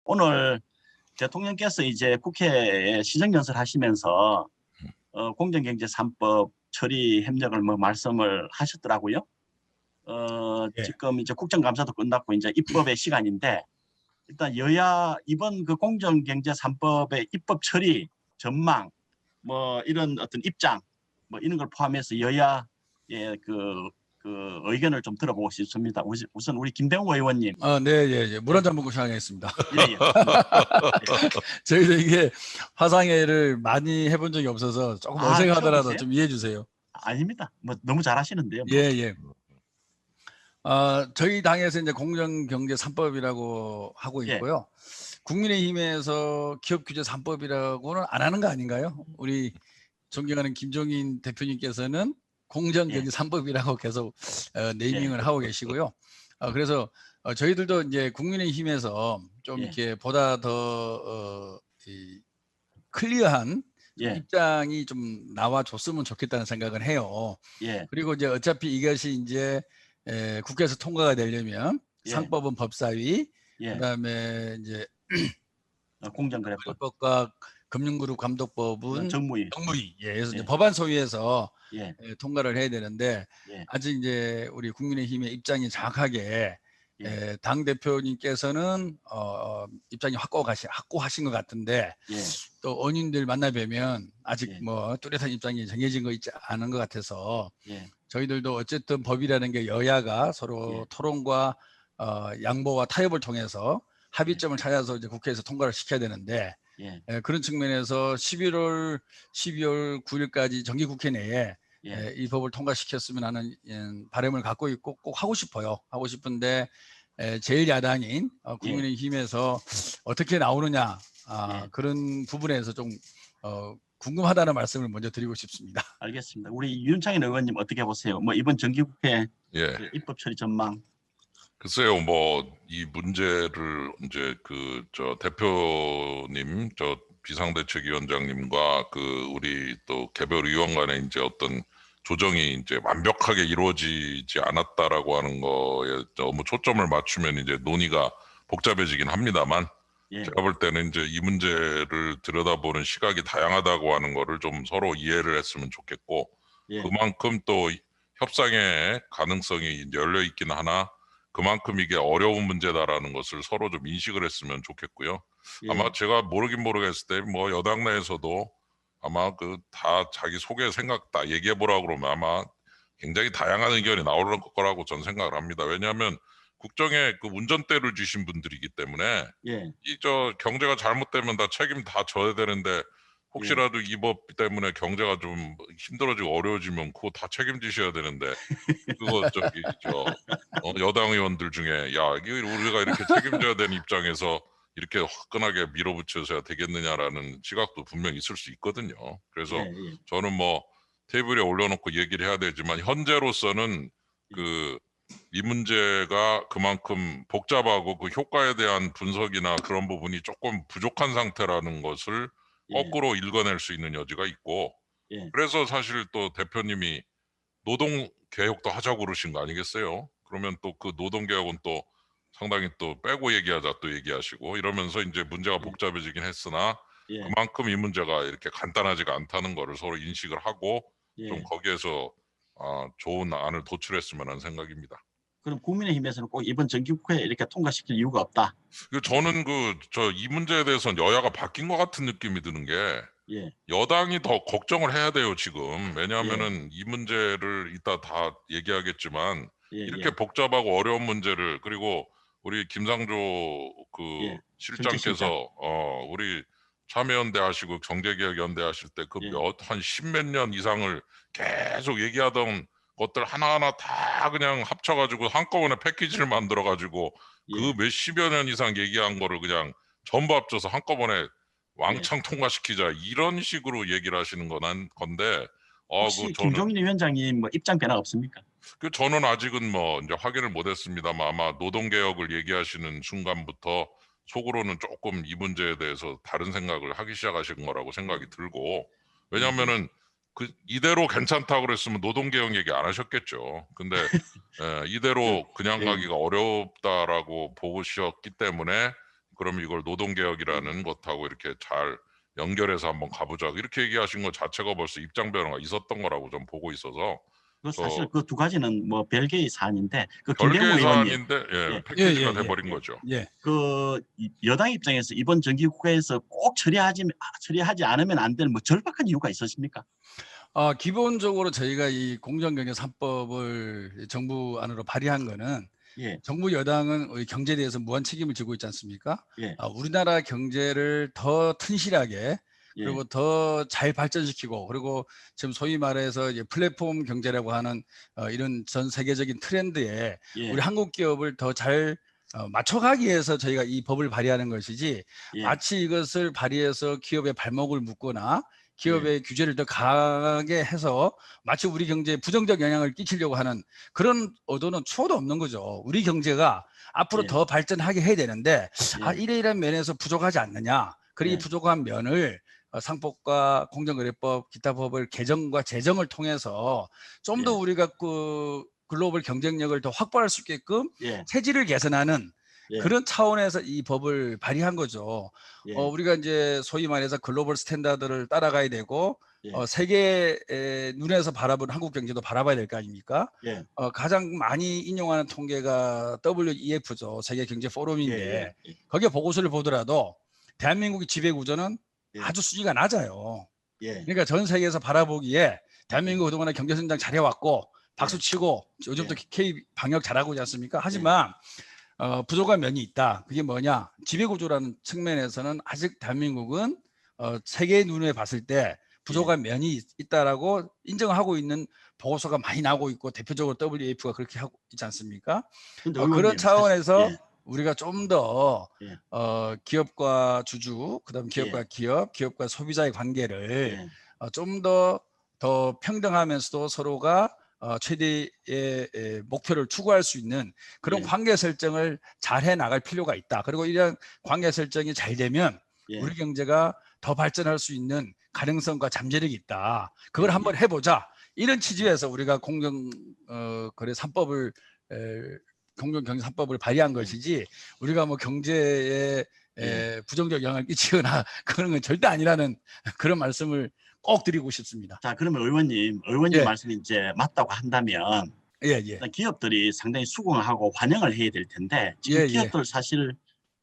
오늘 대통령께서 이제 국회에 시정연설 하시면서 공정경제 3법 처리 협력을 뭐 말씀을 하셨더라고요. 예. 지금 이제 국정감사도 끝났고 이제 입법의 시간인데 일단 여야 이번 그 공정경제 3법의 입법 처리 전망 뭐 이런 어떤 입장 뭐 이런 걸 포함해서 여야의 그 의견을 좀 들어보고 싶습니다. 우선 우리 김병우 의원님. 네, 물 한 잔 먹고 시작하겠습니다. 예. 저희도 이게 화상회를 많이 해본 적이 없어서 조금 어색하더라도 처음이세요? 좀 이해해 주세요. 아닙니다. 뭐 너무 잘하시는데요. 뭐. 예. 저희 당에서 이제 공정경제 3법이라고 하고 예. 있고요. 국민의힘에서 기업규제 3법이라고는 안 하는 거 아닌가요? 우리 존경하는 김종인 대표님께서는 공정경제 3법이라고 계속 네이밍을 하고 계시고요. 그래서 저희들도 이제 국민의힘에서 좀 이렇게 보다 더 클리어한 입장이 좀 나와줬으면 좋겠다는 생각을 해요. 그리고 이제 어차피 이것이 이제 국회에서 통과가 되려면 상법은 법사위, 그다음에 이제 공정거래법과 금융그룹 감독법은 정무위. 그래서 이제 법안 소위에서 통과를 해야 되는데 아직 이제 우리 국민의힘의 입장이 정확하게 당 대표님께서는 입장이 확고하신 것 같은데 또 의원님들 만나 뵈면 아직 뭐 뚜렷한 입장이 정해진 거 있지 않은 것 같아서 저희들도 어쨌든 법이라는 게 여야가 서로 토론과 양보와 타협을 통해서 합의점을 찾아서 이제 국회에서 통과를 시켜야 되는데 그런 측면에서 12월 9일까지 정기국회 내에 이 법을 통과시켰으면 하는 바람을 갖고 있고 꼭 하고 싶어요. 하고 싶은데 제1야당인 국민의힘에서 어떻게 나오느냐 그런 부분에서 좀 궁금하다는 말씀을 먼저 드리고 싶습니다. 알겠습니다. 우리 윤창인 의원님 어떻게 보세요? 뭐 이번 정기국회 그 입법 처리 전망. 글쎄요, 뭐 이 문제를 이제 저 대표님, 저 비상대책위원장님과 우리 또 개별 의원 간에 이제 어떤 조정이 이제 완벽하게 이루어지지 않았다라고 하는 거에 너무 초점을 맞추면 이제 논의가 복잡해지긴 합니다만 제가 볼 때는 이제 이 문제를 들여다보는 시각이 다양하다고 하는 거를 좀 서로 이해를 했으면 좋겠고 그만큼 또 협상의 가능성이 이제 열려 있긴 하나 그만큼 이게 어려운 문제다라는 것을 서로 좀 인식을 했으면 좋겠고요. 아마 제가 모르긴 모르겠을 때 뭐 여당 내에서도 아마 다 자기 속의 생각 다 얘기해 보라고 그러면 아마 굉장히 다양한 의견이 나올 거라고 저는 생각을 합니다. 왜냐하면 국정에 운전대를 주신 분들이기 때문에 경제가 잘못되면 다 책임 다 져야 되는데 혹시라도 이 법 때문에 경제가 좀 힘들어지고 어려워지면 그거 다 책임지셔야 되는데 그거 여당 의원들 중에 야 이게 우리가 이렇게 책임져야 되는 입장에서 이렇게 화끈하게 밀어붙여서야 되겠느냐라는 시각도 분명히 있을 수 있거든요. 그래서 저는 뭐 테이블에 올려놓고 얘기를 해야 되지만 현재로서는 이 문제가 그만큼 복잡하고 그 효과에 대한 분석이나 그런 부분이 조금 부족한 상태라는 것을 거꾸로 읽어낼 수 있는 여지가 있고 그래서 사실 또 대표님이 노동개혁도 하자고 그러신 거 아니겠어요? 그러면 또 그 노동개혁은 또 상당히 또 빼고 얘기하자 또 얘기하시고 이러면서 이제 문제가 복잡해지긴 했으나 그만큼 이 문제가 이렇게 간단하지가 않다는 거를 서로 인식을 하고 좀 거기에서 좋은 안을 도출했으면 하는 생각입니다. 그럼 국민의힘에서는 꼭 이번 정기국회에 이렇게 통과시킬 이유가 없다. 저는 이 문제에 대해서는 여야가 바뀐 것 같은 느낌이 드는 게 여당이 더 걱정을 해야 돼요 지금. 왜냐하면은 이 문제를 이따 다 얘기하겠지만 이렇게 복잡하고 어려운 문제를 그리고 우리 김상조 실장께서 우리 참여연대 하시고 경제개혁연대 하실 때 한 십몇 년 이상을 계속 얘기하던 것들 하나하나 다 그냥 합쳐가지고 한꺼번에 패키지를 만들어가지고 그 몇십여 년 이상 얘기한 거를 그냥 전부 합쳐서 한꺼번에 왕창 통과시키자 이런 식으로 얘기를 하시는 건데 혹시 김종인 위원장님 뭐 입장 변화 없습니까? 저는 아직은 뭐 이제 확인을 못했습니다만 아마 노동개혁을 얘기하시는 순간부터 속으로는 조금 이 문제에 대해서 다른 생각을 하기 시작하신 거라고 생각이 들고 왜냐하면은 이대로 괜찮다고 그랬으면 노동개혁 얘기 안 하셨겠죠. 근데 이대로 그냥 가기가 어렵다라고 보셨기 때문에 그럼 이걸 노동개혁이라는 것하고 이렇게 잘 연결해서 한번 가보자 이렇게 얘기하신 것 자체가 벌써 입장 변화가 있었던 거라고 좀 보고 있어서 사실 그 두 가지는 뭐 별개의 사안인데 그 별개의 김병호 의원님 사안인데 패키지가 돼버린 거죠. 그 여당 입장에서 이번 정기국회에서 꼭 처리하지 않으면 안 되는 뭐 절박한 이유가 있으십니까? 기본적으로 저희가 이 공정경제 3법을 정부 안으로 발의한 거는 정부 여당은 우리 경제에 대해서 무한 책임을 지고 있지 않습니까? 우리나라 경제를 더 튼실하게 그리고 더 잘 발전시키고 그리고 지금 소위 말해서 이제 플랫폼 경제라고 하는 이런 전 세계적인 트렌드에 우리 한국 기업을 더 잘 맞춰가기 위해서 저희가 이 법을 발의하는 것이지 마치 이것을 발의해서 기업의 발목을 묶거나 기업의 규제를 더 강하게 해서 마치 우리 경제에 부정적 영향을 끼치려고 하는 그런 의도는 추호도 없는 거죠. 우리 경제가 앞으로 더 발전하게 해야 되는데 이러이러한 면에서 부족하지 않느냐. 그리고 이 부족한 면을 상법과 공정거래법, 기타 법을 개정과 제정을 통해서 좀 더 우리가 그 글로벌 경쟁력을 더 확보할 수 있게끔 체질을 개선하는 그런 차원에서 이 법을 발의한 거죠. 우리가 이제 소위 말해서 글로벌 스탠다드를 따라가야 되고 세계 눈에서 바라보는 한국 경제도 바라봐야 될 거 아닙니까? 가장 많이 인용하는 통계가 WEF죠. 세계 경제 포럼인데 거기에 보고서를 보더라도 대한민국의 지배구조는 아주 수위가 낮아요. 그러니까 전 세계에서 바라보기에 대한민국 그동안에 경제성장 잘해왔고 박수치고 요즘도 K 방역 잘하고 있지 않습니까? 하지만 부족한 면이 있다. 그게 뭐냐? 지배구조라는 측면에서는 아직 대한민국은 세계의 눈에 봤을 때 부족한 면이 있다라고 인정하고 있는 보고서가 많이 나오고 있고 대표적으로 WEF가 그렇게 하고 있지 않습니까? 그런 차원에서 우리가 좀 더 기업과 주주, 그다음 기업과 기업, 기업과 소비자의 관계를 좀 더 평등하면서도 서로가 최대의 목표를 추구할 수 있는 그런 관계 설정을 잘 해 나갈 필요가 있다. 그리고 이런 관계 설정이 잘 되면 우리 경제가 더 발전할 수 있는 가능성과 잠재력이 있다. 그걸 한번 해보자. 이런 취지에서 우리가 공정거래 3법을 공정경제 3법을 발의한 것이지 우리가 뭐 경제에 부정적 영향을 끼치거나 그런 건 절대 아니라는 그런 말씀을 꼭 드리고 싶습니다. 자, 그러면 의원님 말씀이 이제 맞다고 한다면 일단 기업들이 상당히 수긍하고 환영을 해야 될 텐데 지금 기업들 사실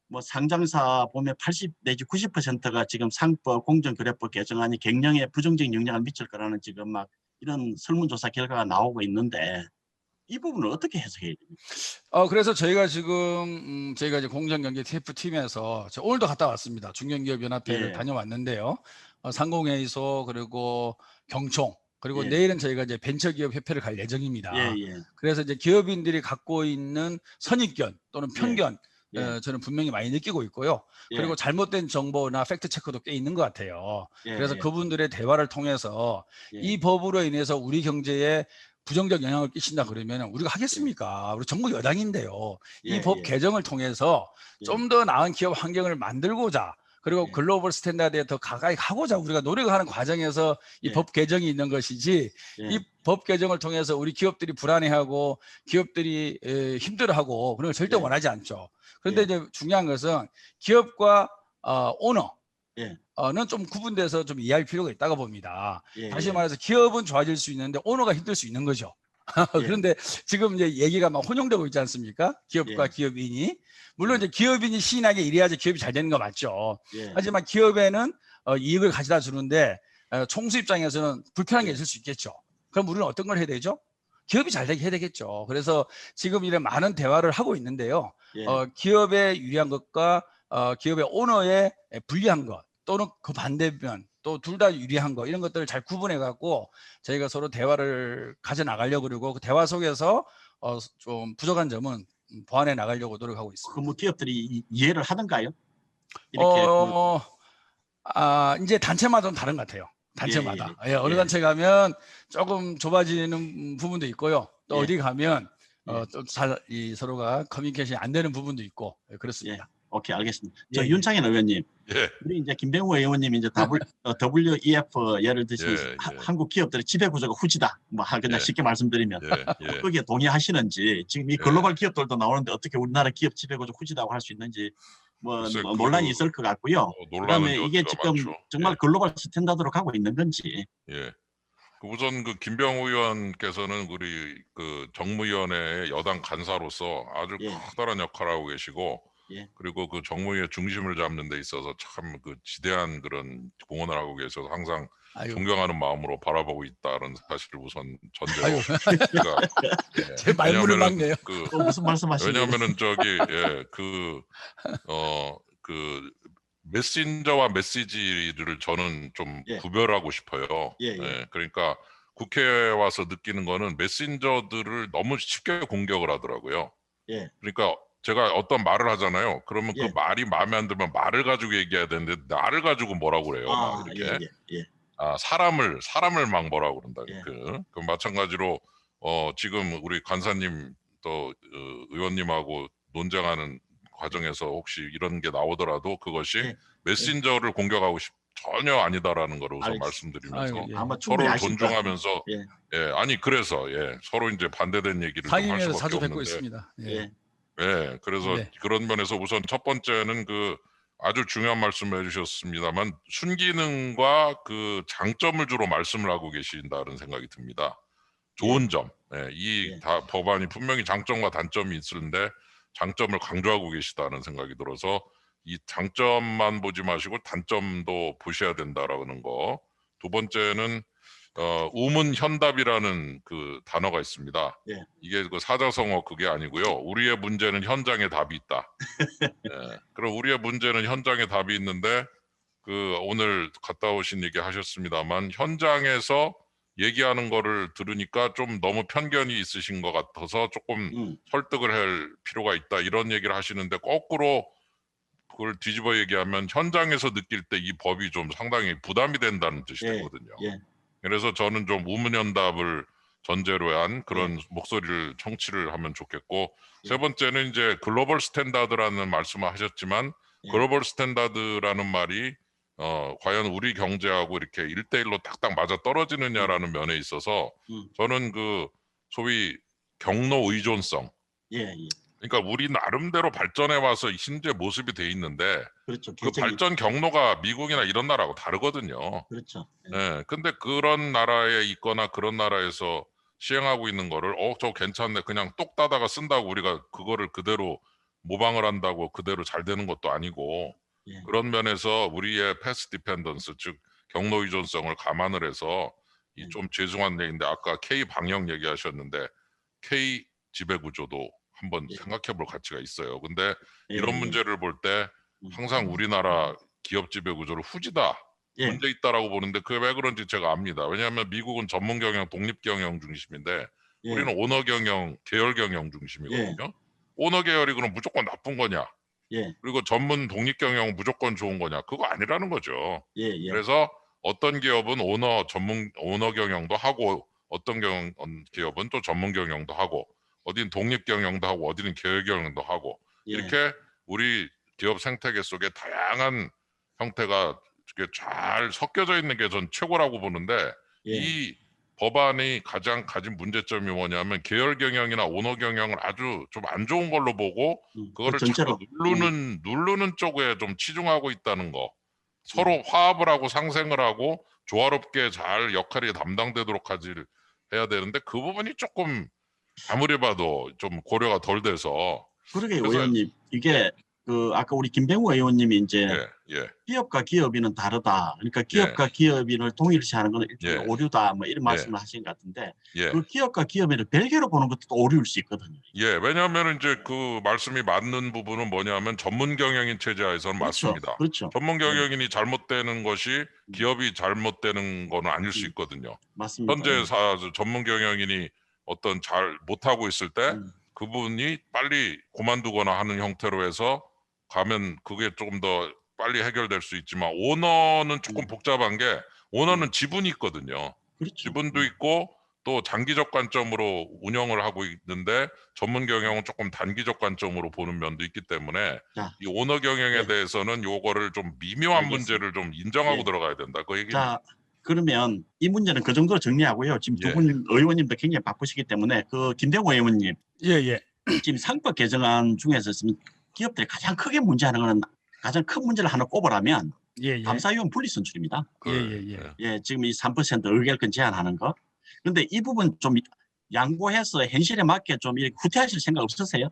뭐 상장사 보면 80 내지 90%가 지금 상법 공정거래법 개정안이 경영에 부정적인 영향을 미칠 거라는 지금 막 이런 설문조사 결과가 나오고 있는데 이 부분을 어떻게 해석해야 됩니까? 그래서 저희가 지금 저희가 이제 공정경제 TF팀에서 오늘도 갔다 왔습니다. 중견기업연합회를 다녀왔는데요. 상공회의소 그리고 경총 그리고 내일은 저희가 이제 벤처기업협회를 갈 예정입니다. 그래서 이제 기업인들이 갖고 있는 선입견 또는 편견 저는 분명히 많이 느끼고 있고요. 그리고 잘못된 정보나 팩트 체크도 꽤 있는 것 같아요. 그래서 그분들의 대화를 통해서 이 법으로 인해서 우리 경제에 부정적 영향을 끼친다 그러면 우리가 하겠습니까? 우리 정부 여당인데요. 이 법 개정을 통해서 좀 더 나은 기업 환경을 만들고자 그리고 글로벌 스탠다드에 더 가까이 가고자 우리가 노력하는 과정에서 이 법 개정이 있는 것이지 이 법 개정을 통해서 우리 기업들이 불안해하고 기업들이 힘들어하고 그런 걸 절대 원하지 않죠. 그런데 이제 중요한 것은 기업과 오너는 좀 구분돼서 좀 이해할 필요가 있다고 봅니다. 다시 말해서 기업은 좋아질 수 있는데 오너가 힘들 수 있는 거죠. 그런데 지금 이제 얘기가 막 혼용되고 있지 않습니까? 기업과 기업인이. 물론 이제 기업인이 시인하게 일해야지 기업이 잘 되는 거 맞죠. 하지만 기업에는 이익을 가져다 주는데 총수 입장에서는 불편한 게 있을 수 있겠죠. 그럼 우리는 어떤 걸 해야 되죠? 기업이 잘 되게 해야 되겠죠. 그래서 지금 이런 많은 대화를 하고 있는데요. 기업에 유리한 것과 기업의 오너에 불리한 것 또는 그 반대면 또 둘 다 유리한 거 이런 것들을 잘 구분해 갖고 저희가 서로 대화를 가져 나가려고 그러고 그 대화 속에서 좀 부족한 점은 보완해 나가려고 노력하고 있습니다. 그럼 뭐 기업들이 이해를 하던가요? 이렇게 이제 단체마다 좀 다른 것 같아요. 단체마다. 어느 단체 가면 조금 좁아지는 부분도 있고요. 또 어디 가면 또 서로가 커뮤니케이션이 안 되는 부분도 있고 그렇습니다. 오케이, 알겠습니다. 저 윤창현 의원님, 우리 이제 김병호 의원님이 이제 WEF 예를 드시 한국 기업들의 지배 구조가 후지다, 뭐 그냥 쉽게 말씀드리면 거기에 동의하시는지 지금 이 글로벌 기업들도 나오는데 어떻게 우리나라 기업 지배 구조 후지다고 할 수 있는지 뭐 글쎄, 논란이 있을 것 같고요. 그다음에 논란은 이게 여지가 지금 많죠. 정말 글로벌 스탠다드로 가고 있는 건지. 예. 우선 그 김병우 의원께서는 우리 그 정무위원회의 여당 간사로서 아주 예. 커다란 역할을 하고 계시고, 예. 그리고 그 정무위의 중심을 잡는 데 있어서 참 그 지대한 그런 공헌을 하고 계셔서 항상 아유, 존경하는 마음으로 바라보고 있다는 사실을 우선 전제로 아유, 제가 제 말문을 왜냐하면은 막네요. 무슨 말씀하시는 거예요? 왜냐하면은 그 메신저와 메시지를 저는 좀 예. 구별하고 싶어요. 예, 예. 예, 그러니까 국회에 와서 느끼는 거는 메신저들을 너무 쉽게 공격을 하더라고요. 예. 그러니까 제가 어떤 말을 하잖아요. 그러면 그 예. 말이 마음에 안 들면 말을 가지고 얘기해야 되는데 나를 가지고 뭐라고 그래요. 막 예, 이렇게. 예, 예. 사람을 막 뭐라고 그런다. 예. 그 마찬가지로 지금 우리 간사님 또 의원님하고 논쟁하는 과정에서 혹시 이런 게 나오더라도 그것이 예. 메신저를 공격하고 전혀 아니다라는 거를 우선 알겠습니다. 말씀드리면서 아유, 예. 아마 충분히 서로를 아실 것 같아요. 존중하면서 예. 아니 그래서 서로 이제 반대된 얘기를 좀 할 상임위에서 수밖에 자주 뵙고 없는데 있습니다. 예. 예. 그래서 네. 그런 면에서 우선 첫 번째는 그 아주 중요한 말씀을 해주셨습니다만 순기능과 그 장점을 주로 말씀을 하고 계신다는 생각이 듭니다. 좋은 점, 이 예. 다 법안이 분명히 장점과 단점이 있는데 장점을 강조하고 계시다는 생각이 들어서 이 장점만 보지 마시고 단점도 보셔야 된다라는 거. 두 번째는 우문현답이라는 그 단어가 있습니다. 예. 이게 그 사자성어 그게 아니고요. 우리의 문제는 현장에 답이 있다. 그럼 우리의 문제는 현장에 답이 있는데 그 오늘 갔다 오신 얘기 하셨습니다만 현장에서 얘기하는 거를 들으니까 좀 너무 편견이 있으신 것 같아서 조금 설득을 할 필요가 있다 이런 얘기를 하시는데 거꾸로 그걸 뒤집어 얘기하면 현장에서 느낄 때 이 법이 좀 상당히 부담이 된다는 뜻이 예. 되거든요. 예. 그래서 저는 좀 우문현답을 전제로 한 그런 목소리를 청취를 하면 좋겠고 세 번째는 이제 글로벌 스탠다드라는 말씀을 하셨지만 글로벌 스탠다드라는 말이 과연 우리 경제하고 이렇게 1대1로 딱딱 맞아 떨어지느냐라는 면에 있어서 저는 그 소위 경로 의존성 그러니까 우리 나름대로 발전해 와서 현재 모습이 돼 있는데 그렇죠. 그 발전 경로가 미국이나 이런 나라하고 다르거든요. 그렇죠. 근데 그런 나라에 있거나 그런 나라에서 시행하고 있는 거를 저 괜찮네 그냥 똑 따다가 쓴다고 우리가 그거를 그대로 모방을 한다고 그대로 잘 되는 것도 아니고 그런 면에서 우리의 패스 디펜던스 즉 경로 의존성을 감안을 해서 이 좀 죄송한 얘기인데 아까 K 방역 얘기하셨는데 K 지배 구조도 한번 생각해 볼 가치가 있어요. 근데 이런 문제를 볼 때 항상 우리나라 기업 지배 구조를 후지다. 문제 있다라고 보는데 그게 왜 그런지 제가 압니다. 왜냐하면 미국은 전문 경영, 독립 경영 중심인데 우리는 오너 경영, 계열 경영 중심이거든요. 오너 계열이 그럼 무조건 나쁜 거냐? 그리고 전문 독립 경영은 무조건 좋은 거냐? 그거 아니라는 거죠. 그래서 어떤 기업은 오너 경영도 하고 어떤 기업은 또 전문 경영도 하고 어디는 독립 경영도 하고 어디는 계열 경영도 하고 이렇게 우리 기업 생태계 속에 다양한 형태가 이렇게 잘 섞여져 있는 게 전 최고라고 보는데 이 법안이 가장 가진 문제점이 뭐냐면 계열 경영이나 오너 경영을 아주 좀 안 좋은 걸로 보고 그거를 자꾸 누르는 쪽에 좀 치중하고 있다는 거. 서로 화합을 하고 상생을 하고 조화롭게 잘 역할이 담당되도록 해야 되는데 그 부분이 조금 아무리 봐도 좀 고려가 덜 돼서 그러게 의원님 이게 그 아까 우리 김병우 의원님이 이제 기업과 기업인은 다르다. 그러니까 기업과 기업인을 동일시하는 것은 일종의 오류다. 뭐 이런 말씀을 하신 것 같은데 그 기업과 기업인을 별개로 보는 것도 또 오류일 수 있거든요. 왜냐하면 이제 그 말씀이 맞는 부분은 뭐냐면 전문 경영인 체제하에서는 맞습니다. 그렇죠. 전문 경영인이 잘못되는 것이 기업이 잘못되는 거는 아닐 수 있거든요. 맞습니다. 현재 전문 경영인이 어떤 잘 못하고 있을 때 그분이 빨리 그만두거나 하는 형태로 해서 가면 그게 조금 더 빨리 해결될 수 있지만 오너는 조금 복잡한 게 오너는 지분이 있거든요. 그렇죠. 지분도 있고 또 장기적 관점으로 운영을 하고 있는데 전문 경영은 조금 단기적 관점으로 보는 면도 있기 때문에 이 오너 경영에 대해서는 요거를 좀 미묘한 문제를 좀 인정하고 들어가야 된다. 그 얘기입니다. 자, 그러면 이 문제는 그 정도로 정리하고요. 지금 두 분 의원님도 굉장히 바쁘시기 때문에 그 김병우 의원님 지금 상법 개정안 중에서 기업들이 가장 크게 문제하는 것은 가장 큰 문제를 하나 꼽으라면 예, 예. 감사위원 분리 선출입니다. 예. 지금 이 3% 의결권 제한하는 거. 그런데 이 부분 좀 양보해서 현실에 맞게 좀 이렇게 후퇴하실 생각 없으세요?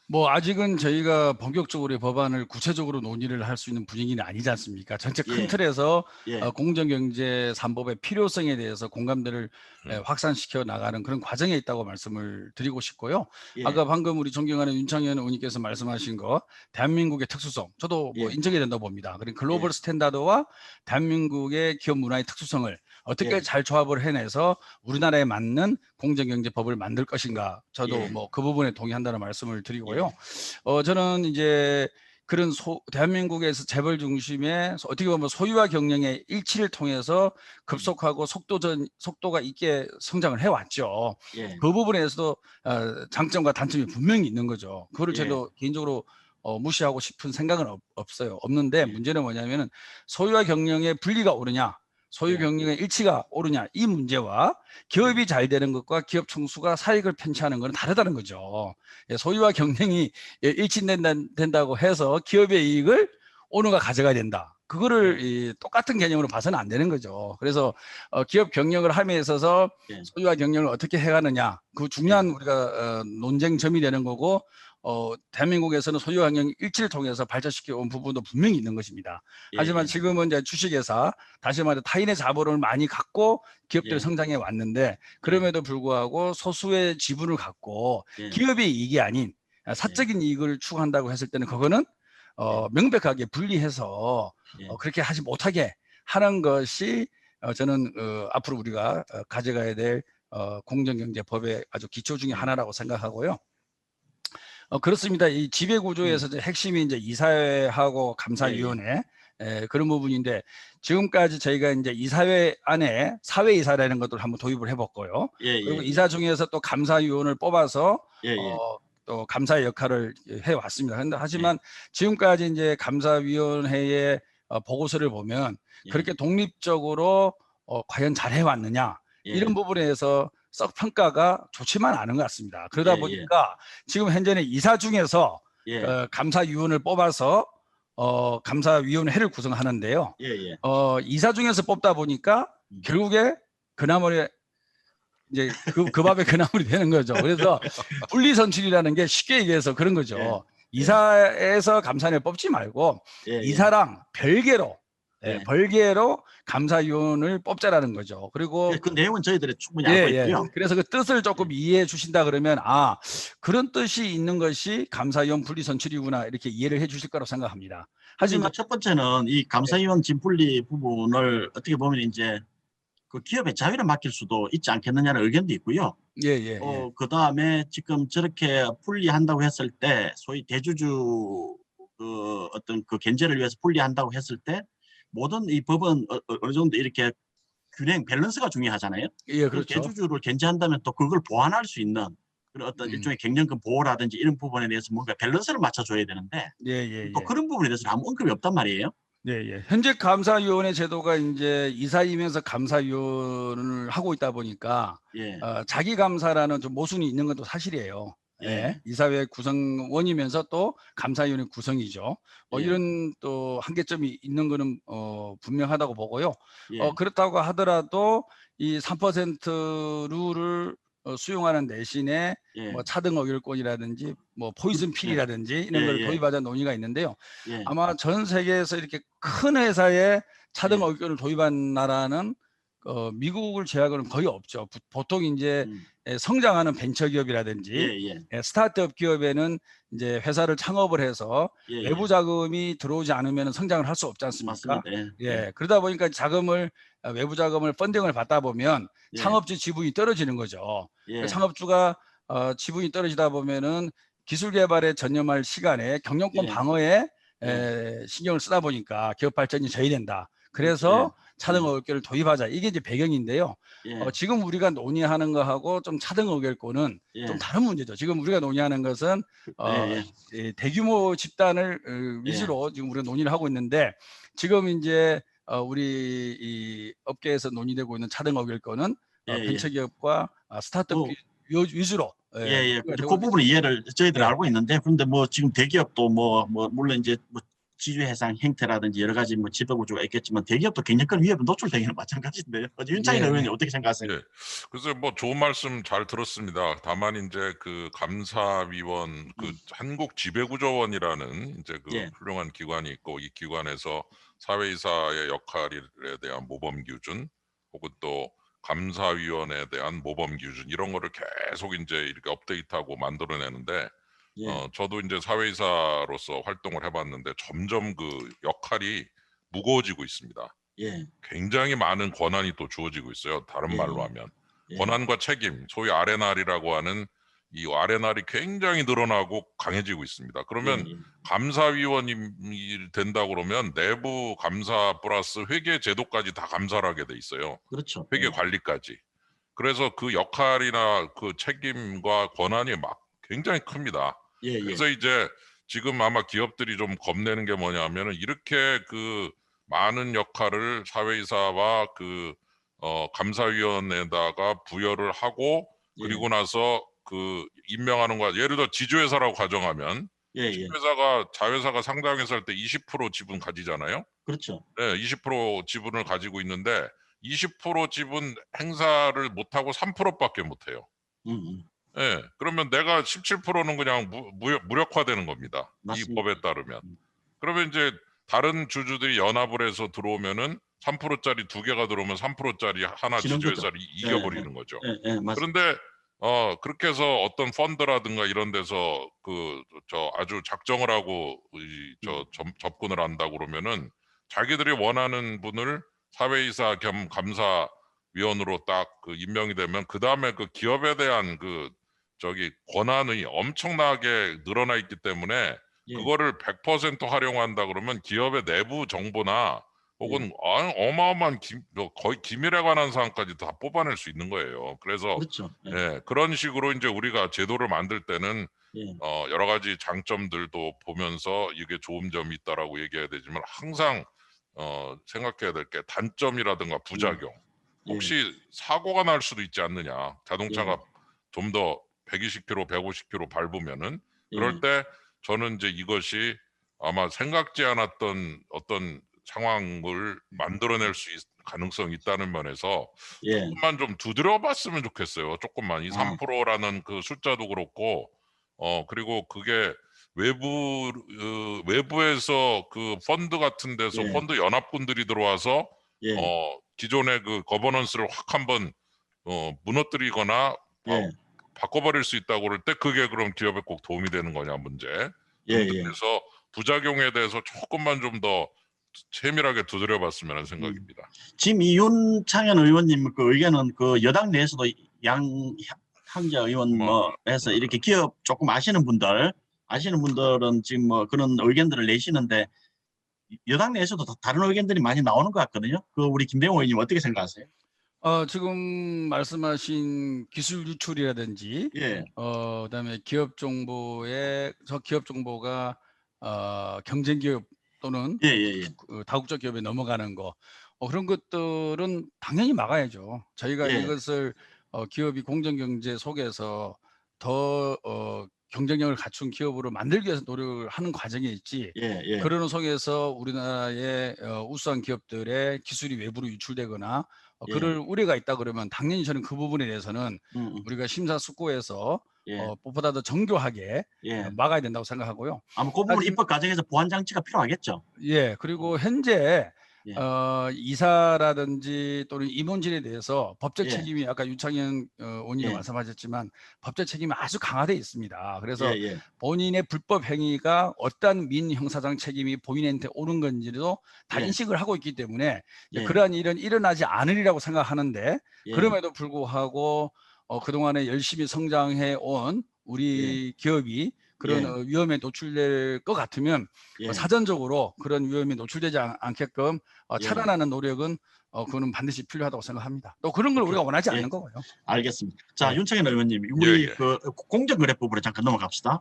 뭐 아직은 저희가 본격적으로 법안을 구체적으로 논의를 할 수 있는 분위기는 아니지 않습니까? 전체 큰 틀에서 공정경제 3법의 필요성에 대해서 공감대를 확산시켜 나가는 그런 과정에 있다고 말씀을 드리고 싶고요. 아까 방금 우리 존경하는 윤창현 의원님께서 말씀하신 거 대한민국의 특수성, 저도 뭐 인정이 된다고 봅니다. 그리고 글로벌 스탠다드와 대한민국의 기업 문화의 특수성을 어떻게 잘 조합을 해내서 우리나라에 맞는 공정경제법을 만들 것인가, 저도 뭐 그 부분에 동의한다는 말씀을 드리고요. 저는 이제 그런 대한민국에서 재벌 중심의 어떻게 보면 소유와 경영의 일치를 통해서 급속하고 속도가 있게 성장을 해왔죠. 그 부분에서도 장점과 단점이 분명히 있는 거죠. 그거를 저도 개인적으로 무시하고 싶은 생각은 없어요. 없는데 문제는 뭐냐면은 소유와 경영의 분리가 오르냐, 소유 경영의 일치가 오르냐, 이 문제와 기업이 잘 되는 것과 기업 총수가 사익을 편취하는 것은 다르다는 거죠. 소유와 경영이 일치된다고 해서 기업의 이익을 오너가 가져가야 된다. 그거를 똑같은 개념으로 봐서는 안 되는 거죠. 그래서 기업 경영을 함에 있어서 소유와 경영을 어떻게 해가느냐, 그 중요한 우리가 논쟁점이 되는 거고, 대한민국에서는 소유와 경영 일치를 통해서 발전시켜 온 부분도 분명히 있는 것입니다. 하지만 지금은 이제 주식회사, 다시 말해 타인의 자본을 많이 갖고 기업들이 성장해 왔는데, 그럼에도 불구하고 소수의 지분을 갖고 기업의 이익이 아닌 사적인 이익을 추구한다고 했을 때는 그거는 명백하게 분리해서 그렇게 하지 못하게 하는 것이 저는 앞으로 우리가 가져가야 될 공정경제법의 아주 기초 중에 하나라고 생각하고요. 그렇습니다. 이 지배구조에서 핵심이 이제 이사회하고 감사위원회 그런 부분인데, 지금까지 저희가 이제 이사회 안에 사회이사라는 것을 한번 도입을 해봤고요. 그리고 이사 중에서 또 감사위원을 뽑아서 또 감사의 역할을 해왔습니다. 근데 하지만 지금까지 이제 감사위원회의 보고서를 보면 그렇게 독립적으로 과연 잘 해왔느냐, 이런 부분에서 썩 평가가 좋지만 않은 것 같습니다. 그러다 보니까 지금 현재는 이사 중에서 감사위원을 뽑아서 감사위원회를 구성하는데요. 이사 중에서 뽑다 보니까 결국에 그나물에 이제 그 밥에 그나물이 되는 거죠. 그래서 분리선출이라는 게 쉽게 얘기해서 그런 거죠. 이사에서 감사위원을 뽑지 말고 이사랑 별개로 별개로 감사위원을 뽑자라는 거죠. 그리고 그 내용은 저희들이 충분히 알고 있고요. 그래서 그 뜻을 조금 이해해 주신다 그러면 그런 뜻이 있는 것이 감사위원 분리 선출이구나, 이렇게 이해를 해 주실 거라고 생각합니다. 하지만 첫 번째는 이 감사위원 진 분리 부분을 어떻게 보면 이제 그 기업의 자유를 맡길 수도 있지 않겠느냐는 의견도 있고요. 그 다음에 지금 저렇게 분리한다고 했을 때 소위 대주주 그 어떤 그 견제를 위해서 분리한다고 했을 때 모든 이 법은 어느 정도 이렇게 균형 밸런스가 중요하잖아요. 그렇죠. 대주주를 견제한다면 또 그걸 보완할 수 있는 그런 어떤 일종의 경영권 보호라든지 이런 부분에 대해서 뭔가 밸런스를 맞춰줘야 되는데 또 그런 부분에 대해서는 아무 언급이 없단 말이에요. 현재 감사위원회 제도가 이제 이사이면서 감사위원을 하고 있다 보니까 자기 감사라는 좀 모순이 있는 것도 사실이에요. 이사회 구성원이면서 또 감사위원회 구성이죠. 이런 또 한계점이 있는 거는 분명하다고 보고요. 그렇다고 하더라도 이 3% 룰을 수용하는 대신에 뭐 차등 의결권이라든지 뭐 포이즌 필이라든지 이런 걸 도입하자는 논의가 있는데요. 아마 전 세계에서 이렇게 큰 회사에 차등 의결권을 도입한 나라는 미국을 제외하고는 거의 없죠. 보통 이제 성장하는 벤처기업이라든지 스타트업 기업에는 이제 회사를 창업을 해서 외부 자금이 들어오지 않으면 성장을 할 수 없지 않습니까? 그러다 보니까 외부 자금을 펀딩을 받다 보면 창업주 지분이 떨어지는 거죠. 창업주가 지분이 떨어지다 보면은 기술 개발에 전념할 시간에 경영권 방어에 신경을 쓰다 보니까 기업 발전이 저해된다. 그래서 차등 의결권을 도입하자, 이게 이제 배경인데요. 지금 우리가 논의하는 거하고 좀 차등 의결권은 좀 다른 문제죠. 지금 우리가 논의하는 것은 대규모 집단을 위주로 지금 우리가 논의를 하고 있는데, 지금 이제 우리 이 업계에서 논의되고 있는 차등 의결권은 벤처기업과 스타트업 위주로 그 부분은 이해를 저희들이 알고 있는데, 그런데 뭐 지금 대기업도 뭐 물론 이제 뭐 지주해상 행태라든지 여러 가지 뭐 지도구조가 있겠지만 대기업도 경영권 위협에 노출되기는 마찬가지인데요. 윤창인 의원님 어떻게 생각하세요? 예. 그래서 뭐 좋은 말씀 잘 들었습니다. 다만 이제 그 감사위원 그 한국지배구조원이라는 이제 그 훌륭한 기관이 있고 이 기관에서 사회이사의 역할에 대한 모범 기준 혹은 또 감사위원회에 대한 모범 기준 이런 거를 계속 이제 이렇게 업데이트하고 만들어내는데 저도 이제 사회이사로서 활동을 해봤는데 점점 그 역할이 무거워지고 있습니다. 굉장히 많은 권한이 또 주어지고 있어요. 다른 말로 하면 권한과 책임, 소위 아레날이라고 하는 이 아레날이 굉장히 늘어나고 강해지고 있습니다. 그러면 감사위원이 된다 그러면 내부 감사 플러스 회계 제도까지 다 감사를 하게 돼 있어요. 그렇죠. 회계 관리까지. 그래서 그 역할이나 그 책임과 권한이 막 굉장히 큽니다. 그래서 이제 지금 아마 기업들이 좀 겁내는 게 뭐냐면은 이렇게 그 많은 역할을 사회이사와 그 감사위원회에다가 부여를 하고 그리고 나서 그 임명하는 거 예를 들어 지주회사라고 가정하면 지주회사가 자회사가 상장했을 때 20% 지분 가지잖아요. 그렇죠. 네, 20% 지분을 가지고 있는데 20% 지분 행사를 못하고 3%밖에 못해요. 예, 그러면 내가 17%는 그냥 무력화되는 겁니다. 맞습니다. 이 법에 따르면. 그러면 이제 다른 주주들이 연합을 해서 들어오면은 3%짜리 2개가 들어오면 3%짜리 하나 지주회사를 이겨버리는 거죠. 그런데 그렇게 해서 어떤 펀드라든가 이런 데서 저 아주 작정을 하고 접근을 한다고 그러면은 자기들이 원하는 분을 사회이사 겸 감사위원으로 딱 그 임명이 되면 그 다음에 그 기업에 대한 그 권한이 엄청나게 늘어나 있기 때문에 그거를 100% 활용한다 그러면 기업의 내부 정보나 혹은 어마어마한 거의 기밀에 관한 사항까지 다 뽑아낼 수 있는 거예요. 그래서 그렇죠. 그런 식으로 이제 우리가 제도를 만들 때는 여러 가지 장점들도 보면서 이게 좋은 점이 있다라고 얘기해야 되지만 항상 생각해야 될 게 단점이라든가 부작용. 혹시 사고가 날 수도 있지 않느냐. 자동차가 좀 더 120km, 150km 밟으면은 그럴 때 저는 이제 이것이 아마 생각지 않았던 어떤 상황을 만들어낼 수 가능성이 있다는 면에서 조금만 좀 두드려봤으면 좋겠어요. 조금만 이 3%라는 그 숫자도 그렇고 그리고 그게 외부에서 그 펀드 같은 데서 펀드 연합군들이 들어와서 기존의 그 거버넌스를 확 한번 무너뜨리거나 바꿔버릴 수 있다고 그럴 때 그게 그럼 기업에 꼭 도움이 되는 거냐 문제 등등해서 부작용에 대해서 조금만 좀 더 세밀하게 두드려봤으면 하는 생각입니다. 지금 윤창현 의원님 그 의견은 그 여당 내에서도 황자 의원 뭐 해서 이렇게 기업 조금 아시는 분들은 지금 뭐 그런 의견들을 내시는데 여당 내에서도 다른 의견들이 많이 나오는 것 같거든요. 그 우리 김병호 의원님 어떻게 생각하세요? 지금 말씀하신 기술 유출이라든지 그다음에 기업 정보가 경쟁 기업 또는 다국적 기업에 넘어가는 거 그런 것들은 당연히 막아야죠. 저희가 이것을 기업이 공정 경제 속에서 더 경쟁력을 갖춘 기업으로 만들기 위해서 노력을 하는 과정에 있지. 그러는 속에서 우리나라의 우수한 기업들의 기술이 외부로 유출되거나 그럴 우려가 있다 그러면 당연히 저는 그 부분에 대해서는 우리가 심사숙고해서 무엇보다 더 정교하게 막아야 된다고 생각하고요. 아마 그 부분 입법 과정에서 보완 장치가 필요하겠죠. 그리고 현재 이사라든지 또는 임원진에 대해서 법적 책임이 아까 윤창현 의원님이 말씀하셨지만 법적 책임이 아주 강화되어 있습니다. 그래서 본인의 불법 행위가 어떤 민형사상 책임이 본인한테 오는 건지도 다 인식을 하고 있기 때문에 그러한 일은 일어나지 않으리라고 생각하는데 그럼에도 불구하고 그동안에 열심히 성장해 온 우리 기업이 그런 위험에 노출될 것 같으면 사전적으로 그런 위험에 노출되지 않게끔 차단하는 노력은 그거는 반드시 필요하다고 생각합니다. 또 그런 걸 우리가 원하지 않는 거고요. 알겠습니다. 자, 윤창현 의원님, 우리 그 공정거래 부분에 잠깐 넘어갑시다.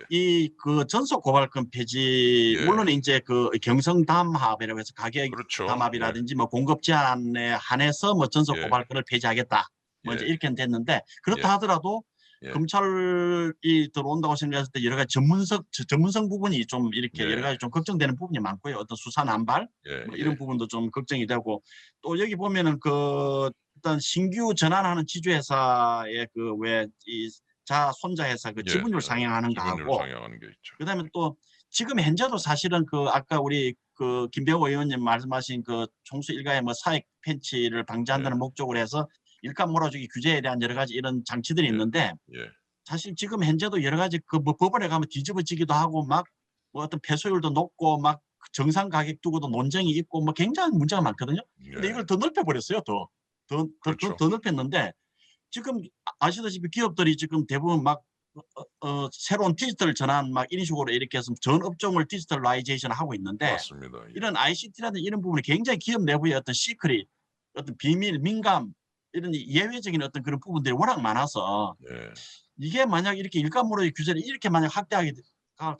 이 그 전속 고발권 폐지 물론 이제 그 경성담합이라고 해서 가격 담합이라든지 뭐 공급 제한에 한해서 뭐 전속 고발권을 폐지하겠다. 뭐 이제 이렇게 됐는데 그렇다 하더라도 예. 검찰이 들어온다고 생각했을 때 여러 가지 전문성 부분이 좀 이렇게 예. 여러 가지 좀 걱정되는 부분이 많고요. 어떤 수사 난발 예. 뭐 이런 부분도 좀 걱정이 되고 또 여기 보면은 그 일단 신규 전환하는 지주회사의 그 왜 이 손자 회사 그 지분율 상향하는 거 지분율 하고 상향하는 게 있죠. 그다음에 또 지금 현재도 사실은 그 아까 우리 그 김병호 의원님 말씀하신 그 총수 일가의 뭐 사익 편취를 방지한다는 예. 목적으로 해서 일감 몰아주기 규제에 대한 여러 가지 이런 장치들이 예. 있는데 예. 사실 지금 현재도 여러 가지 그 뭐 법원에 가면 뒤집어지기도 하고 막 뭐 어떤 패소율도 높고 막 정상 가격 두고도 논쟁이 있고 뭐 굉장한 문제가 많거든요. 근데 예. 이걸 더 넓혀 버렸어요. 그렇죠. 더 넓혔는데 지금 아시다시피 기업들이 지금 대부분 막 새로운 디지털 전환 막 이런 식으로 이렇게 해서 전 업종을 디지털라이제이션 하고 있는데 맞습니다. 예. 이런 ICT라든 이런 부분이 굉장히 기업 내부의 어떤 시크릿, 어떤 비밀, 민감 이런 예외적인 어떤 그런 부분들이 워낙 많아서 예. 이게 만약 이렇게 일감으로의 규제를 이렇게 만약 확대하게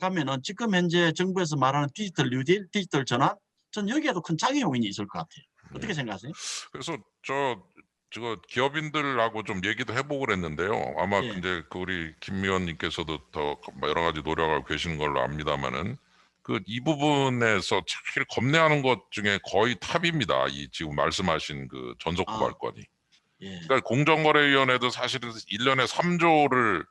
가면은 지금 현재 정부에서 말하는 디지털 뉴딜, 디지털 전환 전 여기에도 큰 작용 요인이 있을 것 같아요. 어떻게 생각하세요? 그래서 저거 기업인들하고 좀 얘기도 해보고 그랬는데요. 아마 예. 근데 그 우리 김 의원님께서도 더 여러 가지 노력하고 계시는 걸로 압니다만은 이 부분에서 제일 겁내하는 것 중에 거의 탑입니다. 이 지금 말씀하신 그 전속 고발권이. 예. 그러니까 공정거래위원회도 사실은 1년에 3조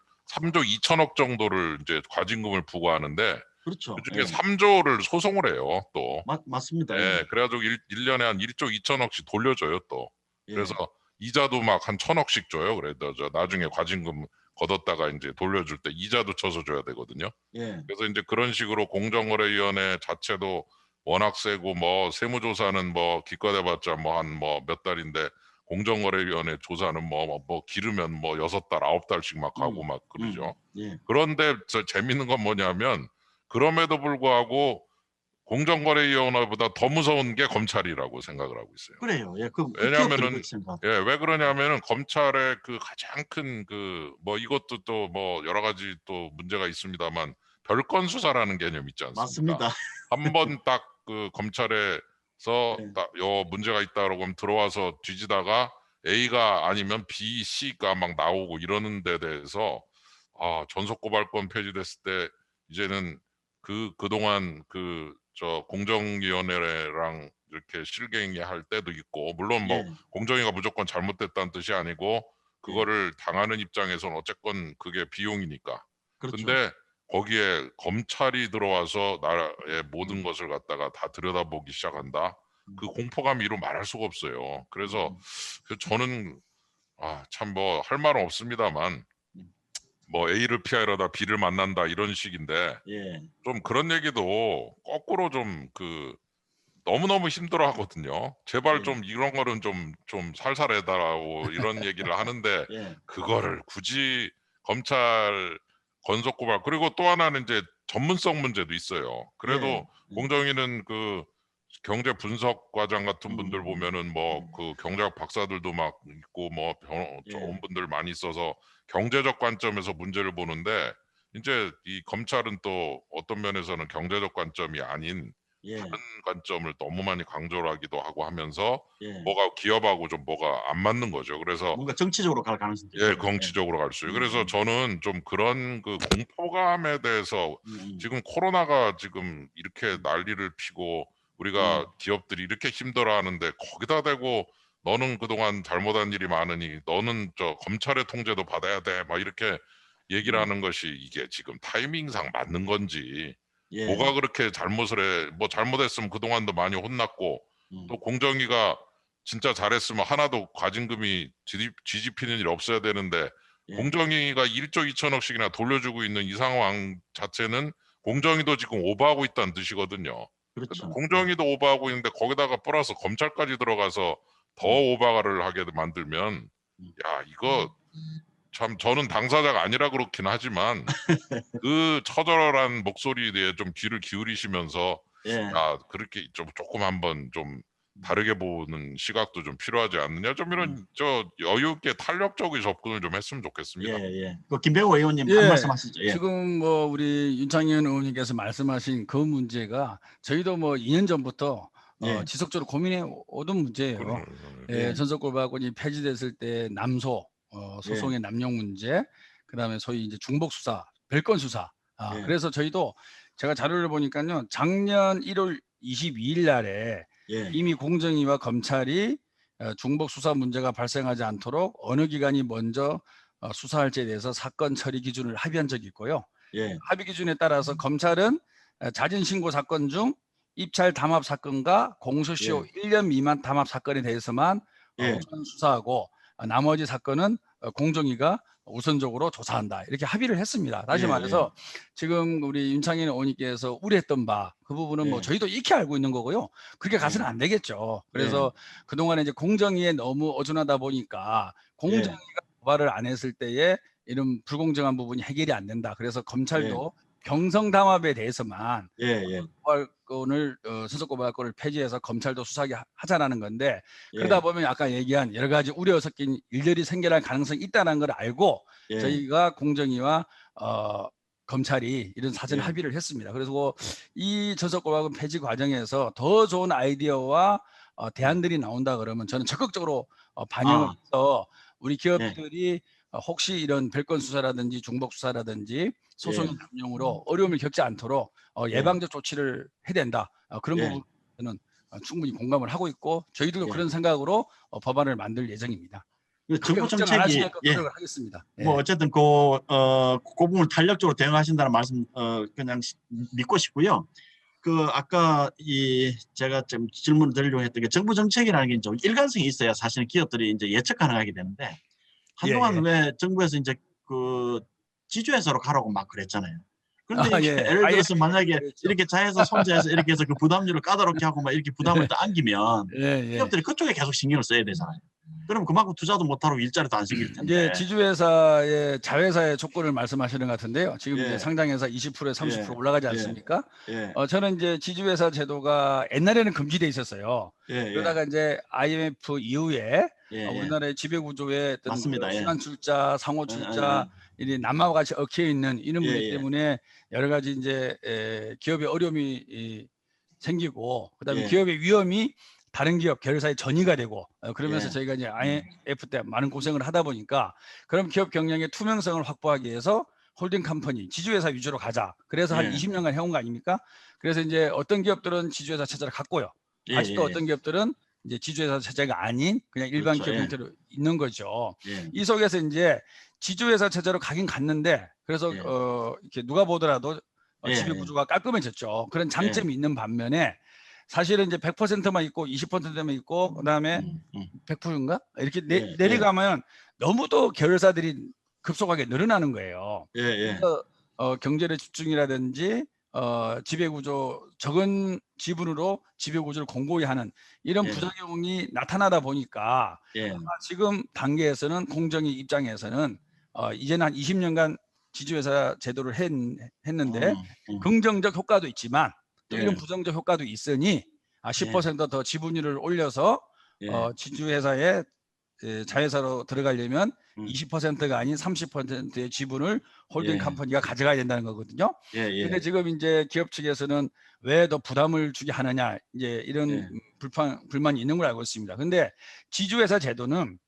2천억 정도를 이제 과징금을 부과하는데 그렇죠. 그중에 예. 3조를 소송을 해요, 또. 맞습니다. 예, 예. 그래가지고 1년에 한 1조 2천억씩 돌려줘요, 또. 예. 그래서 이자도 막 한 1,000억씩 줘요. 그래도 나중에 과징금 걷었다가 이제 돌려줄 때 이자도 쳐서 줘야 되거든요. 예. 그래서 이제 그런 식으로 공정거래위원회 자체도 워낙 세고 뭐 세무조사는 뭐 기껏해봤자 뭐 한 뭐 몇 달인데 공정거래위원회 조사는 뭐 기르면 뭐 6달, 9달씩 막 하고 막 그러죠. 예. 그런데 재밌는 건 뭐냐면 그럼에도 불구하고 공정거래위원회보다 더 무서운 게 검찰이라고 생각을 하고 있어요. 그래요. 예. 그 왜냐하면은 왜 그러냐면은 검찰의 그 가장 큰 뭐 이것도 또 뭐 여러 가지 또 문제가 있습니다만 별건 수사라는 개념 있지 않습니까? 맞습니다. 한 번 딱 그 검찰에서 네. 딱 요 문제가 있다라고 하면 들어와서 뒤지다가 A가 아니면 B, C가 막 나오고 이러는 데 대해서 전속고발권 폐지됐을 때 이제는 그동안 공정위원회랑 이렇게 실갱이할 때도 있고 물론 뭐 예. 공정위가 무조건 잘못됐다는 뜻이 아니고 예. 그거를 당하는 입장에서는 어쨌건 그게 비용이니까. 그렇죠. 근데 거기에 검찰이 들어와서 나라의 모든 것을 갖다가 다 들여다보기 시작한다. 그 공포감이 이루 말할 수가 없어요. 그래서 저는 참 뭐 할 말은 없습니다만 뭐 A를 피하려다 B를 만난다 이런 식인데 예. 좀 그런 얘기도 거꾸로 좀 너무너무 힘들어 하거든요. 제발 예. 좀 이런 거는 좀 살살해달라고 이런 얘기를 하는데 예. 그거를 굳이 검찰 건속고발 그리고 또 하나는 이제 전문성 문제도 있어요. 그래도 예. 공정위는 그 경제 분석 과장 같은 분들 보면은 뭐 그 경제학 박사들도 막 있고 뭐 좋은 분들 많이 있어서 경제적 관점에서 문제를 보는데 이제 이 검찰은 또 어떤 면에서는 경제적 관점이 아닌 다른 관점을 너무 많이 강조를 하기도 하고 하면서 뭐가 기업하고 좀 뭐가 안 맞는 거죠. 그래서 뭔가 정치적으로 갈 가능성도 예, 있고요. 정치적으로 갈 수 있어요. 그래서 저는 좀 그런 그 공포감에 대해서 지금 코로나가 지금 이렇게 난리를 피고 우리가 기업들이 이렇게 힘들어하는데 거기다 대고 너는 그동안 잘못한 일이 많으니 너는 검찰의 통제도 받아야 돼. 막 이렇게 얘기를 하는 것이 이게 지금 타이밍상 맞는 건지 뭐가 그렇게 잘못을 해. 뭐 잘못했으면 그동안도 많이 혼났고 또 공정위가 진짜 잘했으면 하나도 과징금이 뒤집히는 일이 없어야 되는데 공정위가 1조 2천억씩이나 돌려주고 있는 이 상황 자체는 공정위도 지금 오버하고 있다는 뜻이거든요. 그렇죠. 공정위도 오버하고 있는데 거기다가 플러스 검찰까지 들어가서 더 오버를 하게 만들면 야 이거 참 저는 당사자가 아니라 그렇긴 하지만 그 처절한 목소리에 좀 귀를 기울이시면서 야 그렇게 좀 조금 한번 좀 다르게 보는 시각도 좀 필요하지 않느냐 좀 이런 여유 있게 탄력적인 접근을 좀 했으면 좋겠습니다. 그 김병호 의원님 한 말씀 하시죠. 지금 뭐 우리 윤창현 의원님께서 말씀하신 그 문제가 저희도 뭐 2년 전부터 지속적으로 고민해 오던 문제예요. 전속고발권이 폐지됐을 때 남소 소송의 남용 문제 그다음에 소위 이제 중복 수사, 별건 수사. 예. 그래서 저희도 제가 자료를 보니까요, 작년 1월 22일 날에 예. 이미 공정위와 검찰이 중복 수사 문제가 발생하지 않도록 어느 기관이 먼저 수사할지에 대해서 사건 처리 기준을 합의한 적이 있고요. 예. 합의 기준에 따라서 검찰은 자진 신고 사건 중 입찰 담합 사건과 공소시효 1년 미만 담합 사건에 대해서만 우선 수사하고 나머지 사건은 공정위가 우선적으로 조사한다. 이렇게 합의를 했습니다. 다시 말해서 지금 우리 윤창현 의원님께서 우려했던 바 그 부분은 뭐 저희도 익히 알고 있는 거고요. 그렇게 가서는 안 되겠죠. 그래서 그동안에 이제 공정위에 너무 의존하다 보니까 공정위가 고발을 안 했을 때에 이런 불공정한 부분이 해결이 안 된다. 그래서 검찰도 경성 담합에 대해서만 고발건을 선속 고발건을 폐지해서 검찰도 수사하게 하자라는 건데 그러다 보면 아까 얘기한 여러 가지 우려 섞인 일들이 생겨날 가능성이 있다는 걸 알고 저희가 공정위와 검찰이 이런 사전 합의를 했습니다. 그래서 이 전속 고발건 폐지 과정에서 더 좋은 아이디어와 대안들이 나온다 그러면 저는 적극적으로 반영을 해서 우리 기업들이 혹시 이런 별건 수사라든지 중복 수사라든지 소송의 남용으로 어려움을 겪지 않도록 예방적 조치를 해야 된다. 그런 부분은 충분히 공감을 하고 있고 저희들도 그런 생각으로 법안을 만들 예정입니다. 정부 정책이 노력을 하겠습니다. 뭐 어쨌든 그 부분을 탄력적으로 대응하신다는 말씀 그냥 믿고 싶고요. 그 아까 제가 좀 질문을 드리려고 했던 게 정부 정책이라는 게 좀 일관성이 있어야 사실은 기업들이 이제 예측 가능하게 되는데 한동안 왜 정부에서 이제 그 지주회사로 가라고 막 그랬잖아요. 그런데 예를 들어서 만약에 이렇게 자회사 손자에서 이렇게 해서 그 부담률을 까다롭게 하고 막 이렇게 부담을 또 안기면 기업들이 그쪽에 계속 신경을 써야 되잖아요. 그럼 그만큼 투자도 못하고 일자리도 안 생길 텐데. 지주회사의 자회사의 조건을 말씀하시는 것 같은데요. 지금 이제 상장회사 20%에 30% 올라가지 않습니까? 저는 이제 지주회사 제도가 옛날에는 금지돼 있었어요. 그러다가 이제 IMF 이후에 우리나라의 지배구조에 어떤 순환출자, 상호출자, 이 남마와 같이 얽혀 있는 이런 문제 때문에 여러 가지 이제 기업의 어려움이 생기고 그다음에 기업의 위험이 다른 기업 계열사에 전이가 되고 그러면서 저희가 이제 IMF 때 많은 고생을 하다 보니까 그럼 기업 경영의 투명성을 확보하기 위해서 홀딩 컴퍼니 지주회사 위주로 가자. 그래서 한 20년간 해온 거 아닙니까? 그래서 이제 어떤 기업들은 지주회사 체제를 갖고요. 아직도 어떤 기업들은 이제 지주회사 체제가 아닌 그냥 일반 기업 형태로 있는 거죠. 이 속에서 이제 지주회사 체제로 가긴 갔는데 그래서 이렇게 누가 보더라도 지배 구조가 깔끔해졌죠. 그런 장점이 있는 반면에 사실은 이제 100%만 있고 20%만 있고 그다음에 100%인가 이렇게 내려가면 너무도 계열사들이 급속하게 늘어나는 거예요. 그래서 경제의 집중이라든지 지배구조 적은 지분으로 지배구조를 공고히 하는 이런 부작용이 나타나다 보니까 지금 단계에서는 공정위 입장에서는 이제는 한 20년간 지주회사 제도를 했는데 긍정적 효과도 있지만 또 이런 부정적 효과도 있으니 10% 더 지분율을 올려서 지주회사에 자회사로 들어가려면 20%가 아닌 30%의 지분을 홀딩 컴퍼니가 가져가야 된다는 거거든요. 근데 지금 이제 기업 측에서는 왜 더 부담을 주게 하느냐 이제 이런 불만이 있는 걸 알고 있습니다. 근데 지주회사 제도는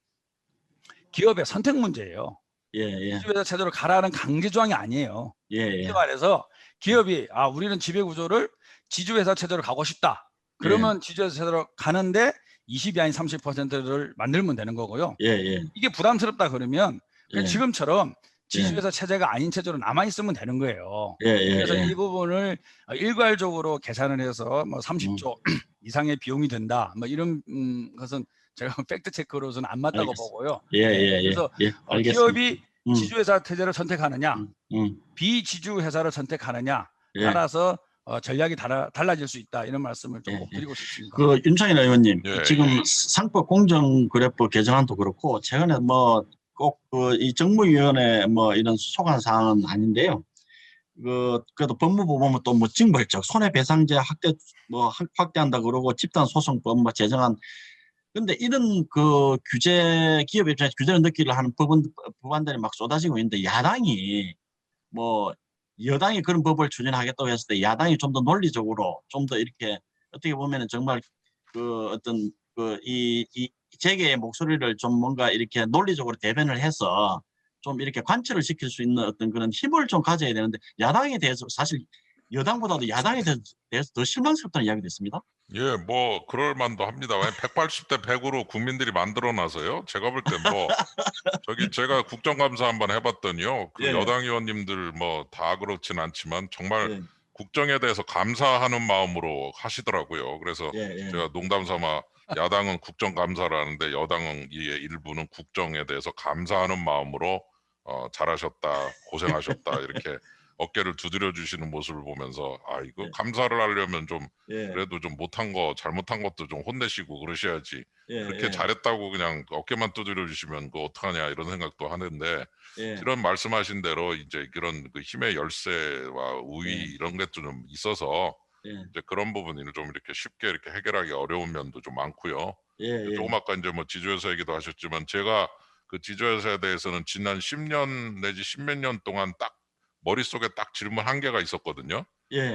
기업의 선택 문제예요. 지주회사 제도로 가라는 강제 조항이 아니에요. 이렇게 말해서 기업이 우리는 지배구조를 지주회사 체제로 가고 싶다. 그러면 지주회사 체제로 가는데 20이 아닌 30%를 만들면 되는 거고요. 이게 부담스럽다 그러면 그냥 지금처럼 지주회사 체제가 아닌 체제로 남아 있으면 되는 거예요. 그래서 이 부분을 일괄적으로 계산을 해서 뭐 30조 이상의 비용이 든다. 뭐 이런 것은 제가 팩트 체크로서는 안 맞다고 보고요. 그래서 기업이 지주회사 체제를 선택하느냐, 비지주회사를 선택하느냐 따라서 전략이 달라질 수 있다 이런 말씀을 좀 꼭 드리고 싶습니다. 그 윤창현 의원님 지금 상법 공정거래법 개정안도 그렇고 최근에 뭐 꼭 이 정무위원회 뭐 이런 소관 사항은 아닌데요. 그래도 법무부 보면 또 뭐 징벌적 손해배상제 확대한다 그러고 집단소송법 뭐 제정안. 근데 이런 그 규제 기업 입장에서 규제를 넣기를 하는 법안들이 막 쏟아지고 있는데 야당이 뭐 여당이 그런 법을 추진하겠다고 했을 때 야당이 좀 더 논리적으로 좀 더 이렇게 어떻게 보면은 정말 그 어떤 이 재계의 목소리를 좀 뭔가 이렇게 논리적으로 대변을 해서 좀 이렇게 관철을 시킬 수 있는 어떤 그런 힘을 좀 가져야 되는데 야당에 대해서 사실 여당보다도 야당에 대해서 더 실망스럽다는 이야기 됐습니다. 예, 뭐 그럴 만도 합니다. 180대 100으로 국민들이 만들어 놔서요. 제가 볼 때 뭐 제가 국정감사 한번 해봤더니요. 그 예. 여당 의원님들 뭐 다 그렇진 않지만 정말 예. 국정에 대해서 감사하는 마음으로 하시더라고요. 그래서 제가 농담 삼아 야당은 국정감사를 하는데 여당의 일부는 국정에 대해서 감사하는 마음으로 잘하셨다, 고생하셨다 이렇게 어깨를 두드려 주시는 모습을 보면서 아 이거 감사를 하려면 좀 그래도 좀 못한 거 잘못한 것도 좀 혼내시고 그러셔야지 그렇게 잘했다고 그냥 어깨만 두드려 주시면 그거 어떡하냐 이런 생각도 하는데 이런 말씀하신 대로 이제 그런 그 힘의 열세와 우위 이런 것도 좀 있어서 이제 그런 부분을 좀 이렇게 쉽게 이렇게 해결하기 어려운 면도 좀 많고요. 조금 아까 이제 뭐 지주회사 얘기도 하셨지만 제가 그 지주회사에 대해서는 지난 10년 내지 10몇 년 동안 딱 머릿속에 딱 질문 한 개가 있었거든요.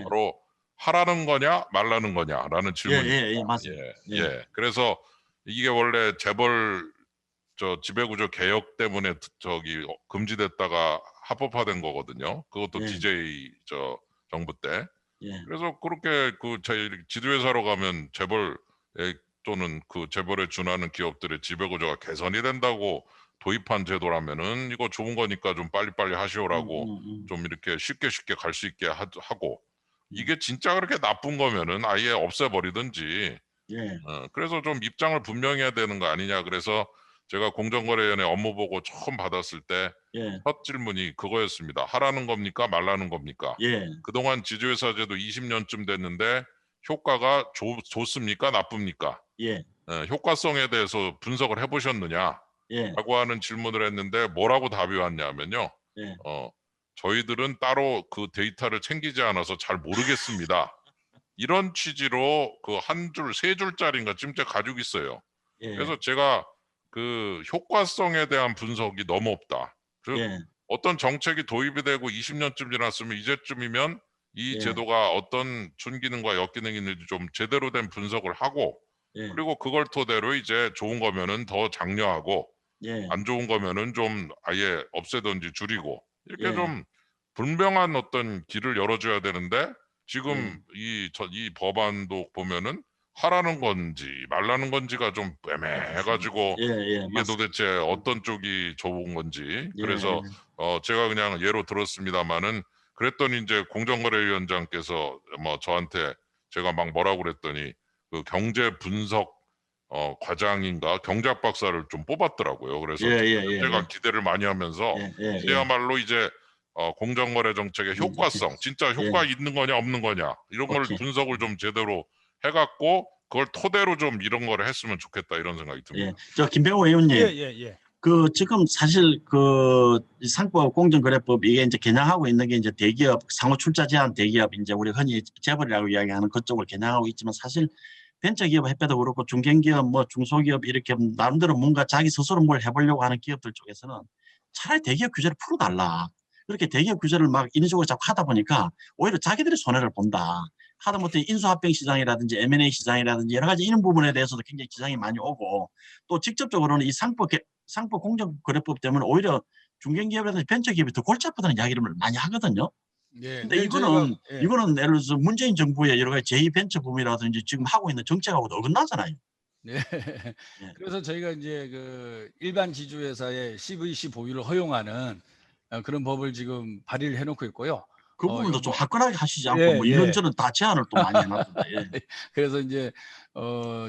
바로 하라는 거냐 말라는 거냐라는 질문이 맞습니다. 그래서 이게 원래 재벌 지배구조 개혁 때문에 금지됐다가 합법화된 거거든요. 그것도 DJ 정부 때. 그래서 그렇게 그 저희 지주회사로 가면 재벌 또는 그 재벌에 준하는 기업들의 지배구조가 개선이 된다고 도입한 제도라면은 이거 좋은 거니까 좀 빨리빨리 하시오라고 좀 이렇게 쉽게 갈 수 있게 하고 이게 진짜 그렇게 나쁜 거면은 아예 없애버리든지 그래서 좀 입장을 분명히 해야 되는 거 아니냐. 그래서 제가 공정거래위원회 업무 보고 처음 받았을 때 첫 질문이 그거였습니다. 하라는 겁니까? 말라는 겁니까? 그동안 지주회사 제도 20년쯤 됐는데 효과가 좋습니까? 나쁩니까? 효과성에 대해서 분석을 해보셨느냐? 라고 하는 질문을 했는데 뭐라고 답이 왔냐면요. 저희들은 따로 그 데이터를 챙기지 않아서 잘 모르겠습니다. 이런 취지로 그 한 줄, 세 줄짜리인가 찜째 가지고 있어요. 그래서 제가 그 효과성에 대한 분석이 너무 없다. 즉 어떤 정책이 도입이 되고 20년쯤 지났으면 이제쯤이면 이 제도가 어떤 순기능과 역기능이 있는지 좀 제대로 된 분석을 하고 그리고 그걸 토대로 이제 좋은 거면은 더 장려하고 안 좋은 거면은 좀 아예 없애든지 줄이고 이렇게 좀 분명한 어떤 길을 열어줘야 되는데 지금 이 법안도 보면은 하라는 건지 말라는 건지가 좀 애매해가지고 이게 도대체 어떤 쪽이 좋은 건지 그래서 제가 그냥 예로 들었습니다마는 그랬더니 이제 공정거래위원장께서 뭐 저한테 제가 막 뭐라고 그랬더니 그 경제 분석 과장인가 경제학 박사를 좀 뽑았더라고요. 그래서 제가 기대를 많이 하면서 이제야말로 이제 공정거래 정책의 효과성, 진짜 효과 있는 거냐 없는 거냐 이런 걸 분석을 좀 제대로 해갖고 그걸 토대로 좀 이런 거를 했으면 좋겠다 이런 생각이 듭니다. 저 김병호 의원님, 그 지금 사실 그 상법 공정거래법 이게 이제 겨냥하고 있는 게 이제 대기업 상호 출자 제한 대기업 이제 우리 흔히 재벌이라고 이야기하는 그쪽을 겨냥하고 있지만 사실 벤처기업 협회도 그렇고 중견기업 뭐 중소기업 이렇게 나름대로 뭔가 자기 스스로 뭘 해보려고 하는 기업들 쪽에서는 차라리 대기업 규제를 풀어달라. 그렇게 대기업 규제를 막 인위적으로 자꾸 하다 보니까 오히려 자기들이 손해를 본다. 하다못해 인수합병 시장이라든지 M&A 시장이라든지 여러 가지 이런 부분에 대해서도 굉장히 지장이 많이 오고 또 직접적으로는 이 상법 공정거래법 때문에 오히려 중견기업이라든지 벤처기업이 더 골치 아프다는 이야기를 많이 하거든요. 근데 이거는 예를 들어서 문재인 정부의 여러 가지 제2벤처붐이라든지 지금 하고 있는 정책하고도 어긋나잖아요. 그래서 저희가 이제 그 일반 지주회사의 CVC 보유를 허용하는 그런 법을 지금 발의를 해놓고 있고요. 그 부분도 좀 화끈하게 하시지 않고 뭐 이런저런 다 제안을 또 많이 해놨습니다. 그래서 이제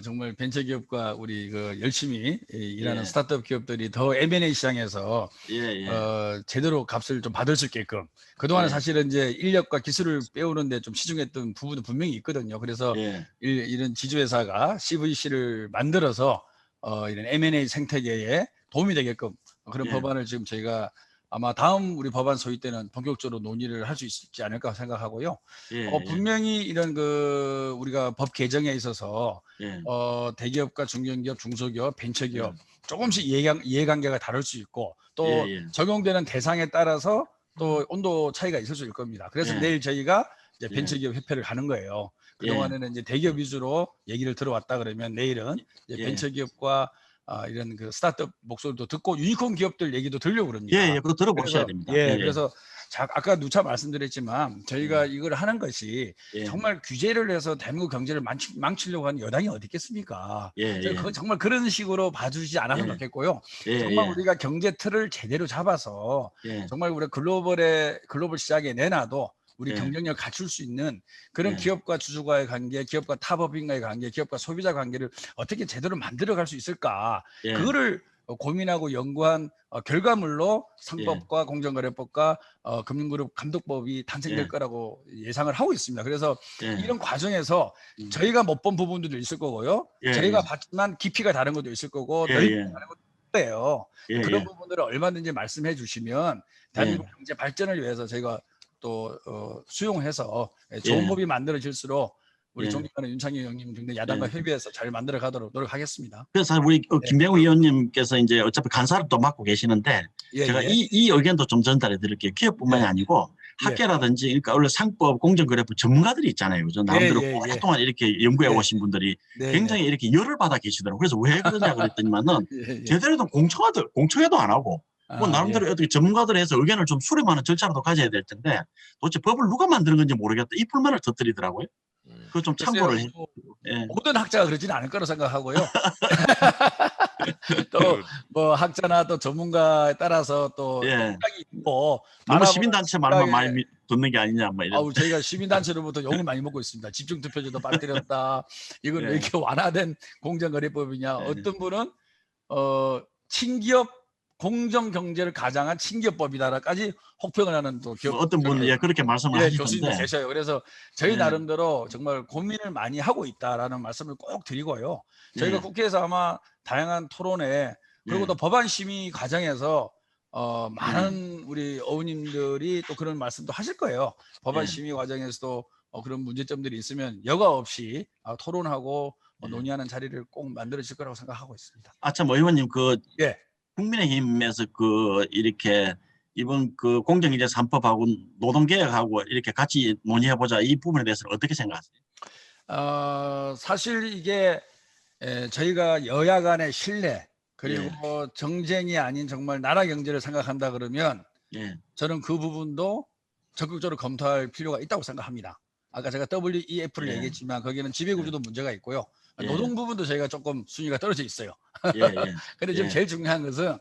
정말 벤처기업과 우리 그 열심히 일하는 스타트업 기업들이 더 M&A 시장에서 제대로 값을 좀 받을 수 있게끔 그동안에 사실은 이제 인력과 기술을 빼오는데 좀 치중했던 부분도 분명히 있거든요. 그래서 이런 지주회사가 CVC를 만들어서 이런 M&A 생태계에 도움이 되게끔 그런 법안을 지금 저희가 아마 다음 우리 법안 소위 때는 본격적으로 논의를 할 수 있지 않을까 생각하고요. 분명히 이런 그 우리가 법 개정에 있어서 대기업과 중견기업, 중소기업, 벤처기업 조금씩 이해관계가 다를 수 있고 또 적용되는 대상에 따라서 또 온도 차이가 있을 수 있을 겁니다. 그래서 내일 저희가 이제 벤처기업 협회를 가는 거예요. 그동안에는 이제 대기업 위주로 얘기를 들어왔다 그러면 내일은 이제 벤처기업과 이런 그 스타트업 목소리도 듣고 유니콘 기업들 얘기도 들려고 그럽니다. 예, 그거 들어보셔야 됩니다. 그래서 아까 누차 말씀드렸지만 저희가 이걸 하는 것이 정말 규제를 해서 대한민국 경제를 망치려고 하는 여당이 어디 있겠습니까? 정말 그런 식으로 봐주지 않았으면 좋겠고요. 정말 우리가 경제 틀을 제대로 잡아서 정말 우리 글로벌 시장에 내놔도 우리 경쟁력 갖출 수 있는 그런 기업과 주주과의 관계, 기업과 타법인과의 관계, 기업과 소비자 관계를 어떻게 제대로 만들어갈 수 있을까? 그거를 고민하고 연구한 결과물로 상법과 공정거래법과 금융그룹 감독법이 탄생될 거라고 예상을 하고 있습니다. 그래서 이런 과정에서 저희가 못 본 부분들도 있을 거고요. 저희가 봤지만 깊이가 다른 것도 있을 거고 넓이가 다른 것도 있어요. 그런 부분들을 얼마든지 말씀해 주시면 대한민국 경제 발전을 위해서 저희가 또 수용해서 좋은 법이 만들어질수록 우리 존경하는 윤창현 의원님 등등 야당과 협의해서 잘 만들어 가도록 노력하겠습니다. 그래서 사실 우리 김병우 의원님께서 이제 어차피 간사를 또 맡고 계시는데 제가 이 의견도 좀 전달해 드릴게요. 기업뿐만이 아니고 학계라든지 그러니까 원래 상법, 공정거래법 전문가들이 있잖아요. 저 나름대로 오랫동안 이렇게 연구해 오신 분들이 굉장히 이렇게 열을 받아 계시더라고요. 그래서 왜 그러냐 그랬더니만은 제대로 된 공청회도 안 하고 뭐 나름대로 어떻게 전문가들 해서 의견을 좀 수렴하는 절차라도 가져야 될 텐데 도대체 법을 누가 만드는 건지 모르겠다. 이 불만을 터뜨리더라고요. 그거 좀 참고를 해. 모든 학자가 그러지는 않을 거라고 생각하고요. 또 뭐 학자나 또 전문가에 따라서 또 생각이 있고 너무 시민단체 말만 많이 듣는 게 아니냐 뭐 이런. 저희가 시민단체로부터 욕을 많이 먹고 있습니다. 집중투표제도 빠뜨렸다. 이건 왜 이렇게 완화된 공정거래법이냐. 어떤 분은 친기업 공정 경제를 가장한 친기업법이다라까지 혹평을 하는 또 기업 어떤 분은 그렇게 말씀을 하시던데 교수님도 계셔요. 그래서 저희 나름대로 정말 고민을 많이 하고 있다라는 말씀을 꼭 드리고요. 저희가 국회에서 아마 다양한 토론회 그리고 또 법안 심의 과정에서 많은 우리 어우님들이 또 그런 말씀도 하실 거예요. 법안 심의 과정에서도 그런 문제점들이 있으면 여과 없이 토론하고 논의하는 자리를 꼭 만들어질 거라고 생각하고 있습니다. 참 의원님 국민의힘에서 이렇게 이번 공정경제 3법하고 노동개혁하고 이렇게 같이 논의해보자 이 부분에 대해서는 어떻게 생각하세요? 사실 이게 저희가 여야 간의 신뢰 그리고 정쟁이 아닌 정말 나라 경제를 생각한다 그러면 저는 그 부분도 적극적으로 검토할 필요가 있다고 생각합니다. 아까 제가 WEF를 얘기했지만 거기는 지배구조도 문제가 있고요. 노동 부분도 저희가 조금 순위가 떨어져 있어요. 근데 지금 제일 중요한 것은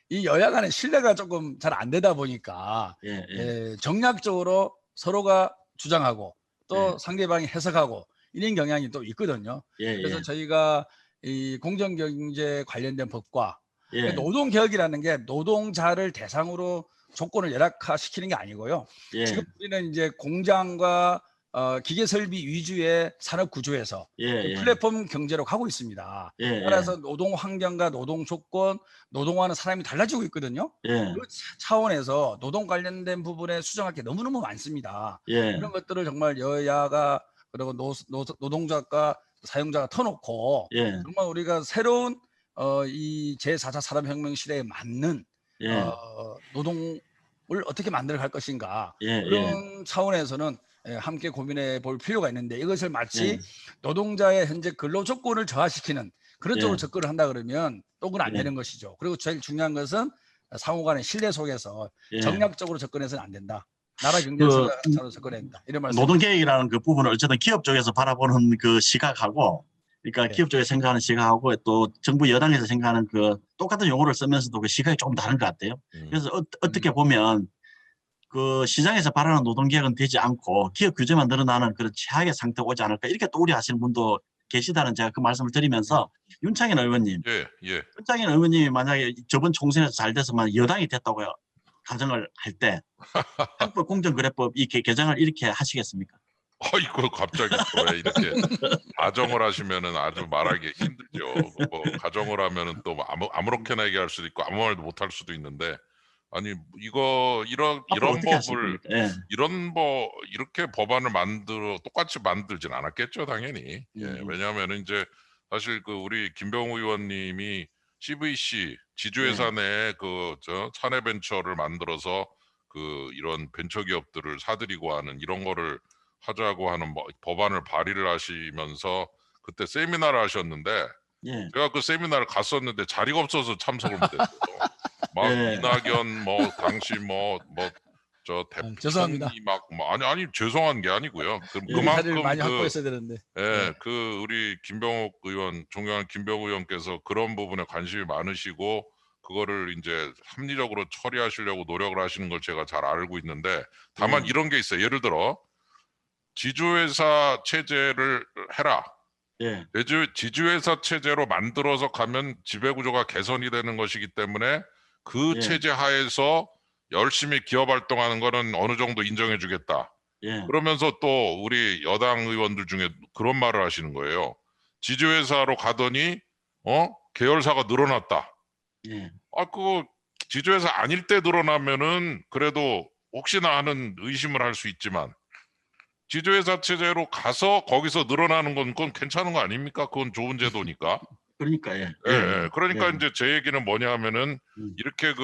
이 여야 간의 신뢰가 조금 잘 안 되다 보니까 정략적으로 서로가 주장하고 또 상대방이 해석하고 이런 경향이 또 있거든요. 그래서 저희가 이 공정경제 관련된 법과 노동개혁이라는 게 노동자를 대상으로 조건을 열악화시키는 게 아니고요. 지금 우리는 이제 공장과 기계설비 위주의 산업 구조에서 플랫폼 경제로 가고 있습니다. 따라서 노동 환경과 노동 조건, 노동하는 사람이 달라지고 있거든요. 그 차원에서 노동 관련된 부분에 수정할 게 너무너무 많습니다. 이런 것들을 정말 여야가 그리고 노동자과 사용자가 터놓고 정말 우리가 새로운 이 제4차 산업혁명 시대에 맞는 노동을 어떻게 만들어 갈 것인가 그런 차원에서는 함께 고민해 볼 필요가 있는데 이것을 마치 노동자의 현재 근로 조건을 저하시키는 그런 쪽으로 접근을 한다 그러면 또 그건 안 되는 것이죠. 그리고 제일 중요한 것은 상호 간의 신뢰 속에서 정략적으로 접근해서는 안 된다. 나라 경제를 생각하는 접근해야 된다. 이런 말씀. 노동개혁이라는 그 부분을 어쨌든 기업 쪽에서 바라보는 그 시각하고 그러니까 기업 쪽에서 생각하는 시각하고 또 정부 여당에서 생각하는 그 똑같은 용어를 쓰면서도 그 시각이 조금 다른 것 같아요. 그래서 어떻게 보면 그 시장에서 바라는 노동개혁은 되지 않고 기업 규제만 늘어나는 그런 최악의 상태가 오지 않을까 이렇게 또 우려하시는 분도 계시다는 제가 그 말씀을 드리면서 윤창현 의원님, 윤창현 의원님이 만약에 저번 총선에서 잘 돼서만 여당이 됐다고 가정을 할 때 상법 공정거래법 이 개정을 이렇게 하시겠습니까? 이거 갑자기 또 왜 이렇게 가정을 하시면은 아주 말하기 힘들죠. 뭐 가정을 하면은 또 아무렇게나 얘기할 수도 있고 아무 말도 못할 수도 있는데 아니 이런 법을 이렇게 법안을 똑같이 만들진 않았겠죠 당연히. 왜냐하면 이제 사실 그 우리 김병우 의원님이 CVC 지주회사 내에 사내 벤처를 만들어서 이런 벤처 기업들을 사들이고 하는 이런 거를 하자고 하는 법안을 발의를 하시면서 그때 세미나를 하셨는데 예. 제가 그 세미나를 갔었는데 자리가 없어서 참석을 못했어요. 막 예. 이낙연 뭐 당시 저 죄송합니다. 대통령이 막 아니 죄송한 게 아니고요. 우리 자리를 그만큼 많이 확보했어야 되는데. 그 우리 김병욱 의원, 존경하는 김병욱 의원께서 그런 부분에 관심이 많으시고 그거를 이제 합리적으로 처리하시려고 노력을 하시는 걸 제가 잘 알고 있는데 다만 이런 게 있어요. 예를 들어 지주회사 체제를 해라. 예. 지주회사 체제로 만들어서 가면 지배구조가 개선이 되는 것이기 때문에 그 체제 하에서 열심히 기업 활동하는 거는 어느 정도 인정해 주겠다. 그러면서 또 우리 여당 의원들 중에 그런 말을 하시는 거예요. 지주회사로 가더니 계열사가 늘어났다. 그거 지주회사 아닐 때 늘어나면은 그래도 혹시나 하는 의심을 할 수 있지만 지주회사 체제로 가서 거기서 늘어나는 건 그건 괜찮은 거 아닙니까? 그건 좋은 제도니까. 그러니까 그러니까 이제 제 얘기는 뭐냐 하면은 이렇게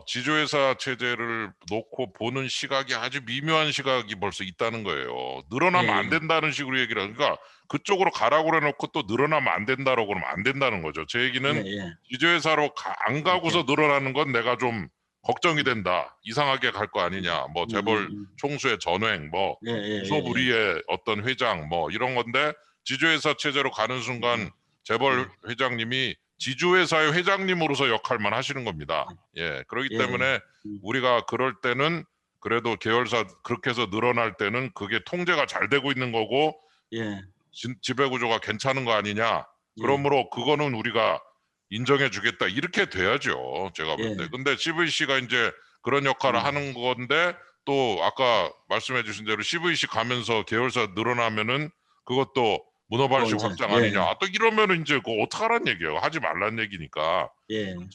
지주회사 체제를 놓고 보는 시각이 아주 미묘한 시각이 벌써 있다는 거예요. 늘어나면 안 된다는 식으로 얘기를 하니까 그쪽으로 가라고 그래놓고 또 늘어나면 안 된다라고 그러면 안 된다는 거죠. 제 얘기는 지주회사로 안 가고서 늘어나는 건 내가 좀 걱정이 된다. 이상하게 갈 거 아니냐. 뭐 재벌 총수의 전횡, 뭐 무소불위의 어떤 회장, 뭐 이런 건데 지주회사 체제로 가는 순간 재벌 회장님이 지주회사의 회장님으로서 역할만 하시는 겁니다. 그렇기 때문에 우리가 그럴 때는 그래도 계열사 그렇게 해서 늘어날 때는 그게 통제가 잘 되고 있는 거고 지배구조가 괜찮은 거 아니냐. 그러므로 그거는 우리가 인정해 주겠다. 이렇게 돼야죠. 제가 볼 때. 근데 CVC가 이제 그런 역할을 하는 건데 또 아까 말씀해 주신 대로 CVC 가면서 계열사 늘어나면은 그것도 문어발식 확장 아니냐. 또 이러면은 이제 그거 어떡하란 얘기예요. 하지 말란 얘기니까.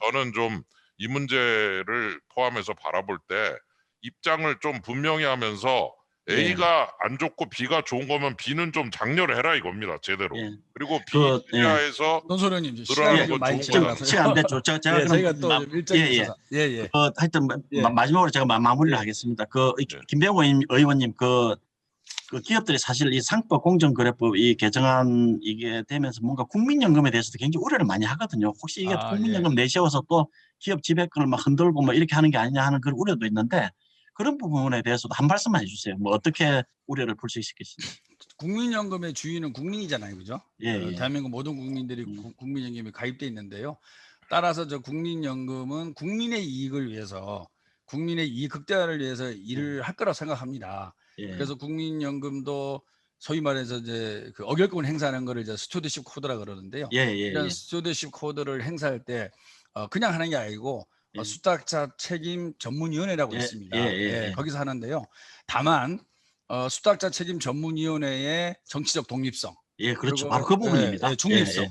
저는 좀 이 문제를 포함해서 바라볼 때 입장을 좀 분명히 하면서 A가 안 좋고 B가 좋은 거면 B는 좀 장려를 해라 이겁니다. 제대로. 그리고 B 분야에서 논소령님 늘어나는 건 좋은 거다. 시간 안 됐죠. 제가 저희가 또 일정이 있어서. 하여튼 마지막으로 제가 마무리를 하겠습니다. 김병호 의원님 그 기업들이 사실 이 상법 공정거래법 이 개정안 이게 되면서 뭔가 국민연금에 대해서도 굉장히 우려를 많이 하거든요. 혹시 이게 국민연금 내세워서 또 기업 지배권을 막 흔들고 뭐 이렇게 하는 게 아니냐 하는 그런 우려도 있는데 그런 부분에 대해서도 한 말씀만 해주세요. 뭐 어떻게 우려를 풀 수 있겠습니까? 국민연금의 주인은 국민이잖아요, 그죠? 대한민국 모든 국민들이 국민연금에 가입돼 있는데요. 따라서 저 국민연금은 국민의 이익을 위해서, 국민의 이익 극대화를 위해서 일을 할 거라고 생각합니다. 그래서 국민연금도 소위 말해서 이제 그 어결권을 행사하는 거를 이제 스튜어드십 코드라 그러는데요. 이런 스튜어드십 코드를 행사할 때 그냥 하는 게 아니고 수탁자 책임 전문위원회라고 있습니다. 거기서 하는데요. 다만 수탁자 책임 전문위원회의 정치적 독립성, 그렇죠. 바로 그 부분입니다. 중립성,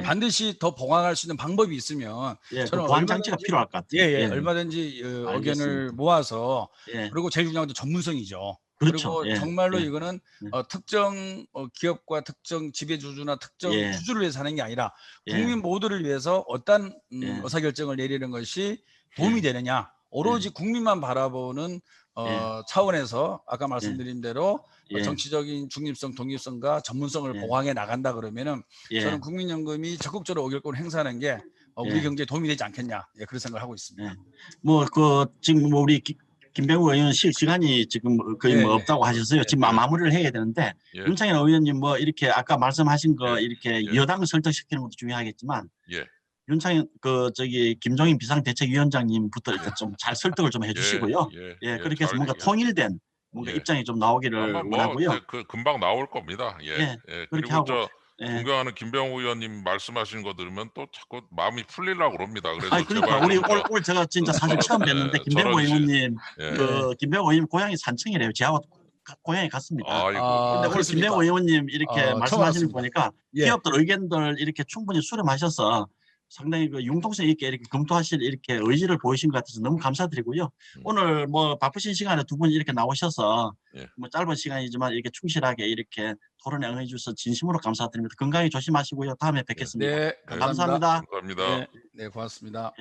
반드시 더 보강할 수 있는 방법이 있으면 저는 보완 장치가 필요할 것 같아요. 얼마든지 의견을 모아서 그리고 제일 중요한 건 전문성이죠. 그렇죠. 그리고 정말로 이거는 특정 기업과 특정 지배주주나 특정 주주를 위해서 하는 게 아니라 국민 모두를 위해서 어떤 의사결정을 내리는 것이 도움이 되느냐. 오로지 국민만 바라보는 차원에서 아까 말씀드린 대로 정치적인 중립성, 독립성과 전문성을 보강해 나간다 그러면은 저는 국민연금이 적극적으로 의결권을 행사하는 게 우리 경제에 도움이 되지 않겠냐. 그런 생각을 하고 있습니다. 지금 우리 김병우 의원 시간이 지금 거의 없다고 하셨어요. 지금 마무리를 해야 되는데 윤창현 의원님 뭐 이렇게 아까 말씀하신 거 이렇게 여당을 설득시키는 것도 중요하겠지만 윤창현 김종인 비상대책위원장님부터 이렇게 좀 잘 설득을 좀 해주시고요. 그렇게 해서 뭔가 통일된 뭔가 입장이 좀 나오기를 원하고요. 금방 나올 겁니다. 그렇게 하고. 존경하는 김병우 의원님 말씀하시는 거 들으면 또 자꾸 마음이 풀리려고 그럽니다. 그래서 그러니까 우리 오늘 제가 진짜 사실 처음 뵀는데 김병우 의원님 김병우 의원님 고향이 산청이래요. 저하고 고향에 갔습니다. 그런데 오늘 김병우 의원님 이렇게 말씀하시는 거 보니까 기업들 의견들 이렇게 충분히 수렴하셔서 상당히 융통성 있게 이렇게 검토하실 이렇게 의지를 보이신 것 같아서 너무 감사드리고요. 오늘 뭐 바쁘신 시간에 두 분 이렇게 나오셔서 뭐 짧은 시간이지만 이렇게 충실하게 이렇게 토론에 응해 주셔서 진심으로 감사드립니다. 건강히 조심하시고요. 다음에 뵙겠습니다. 네, 감사합니다. 감사합니다. 네, 고맙습니다.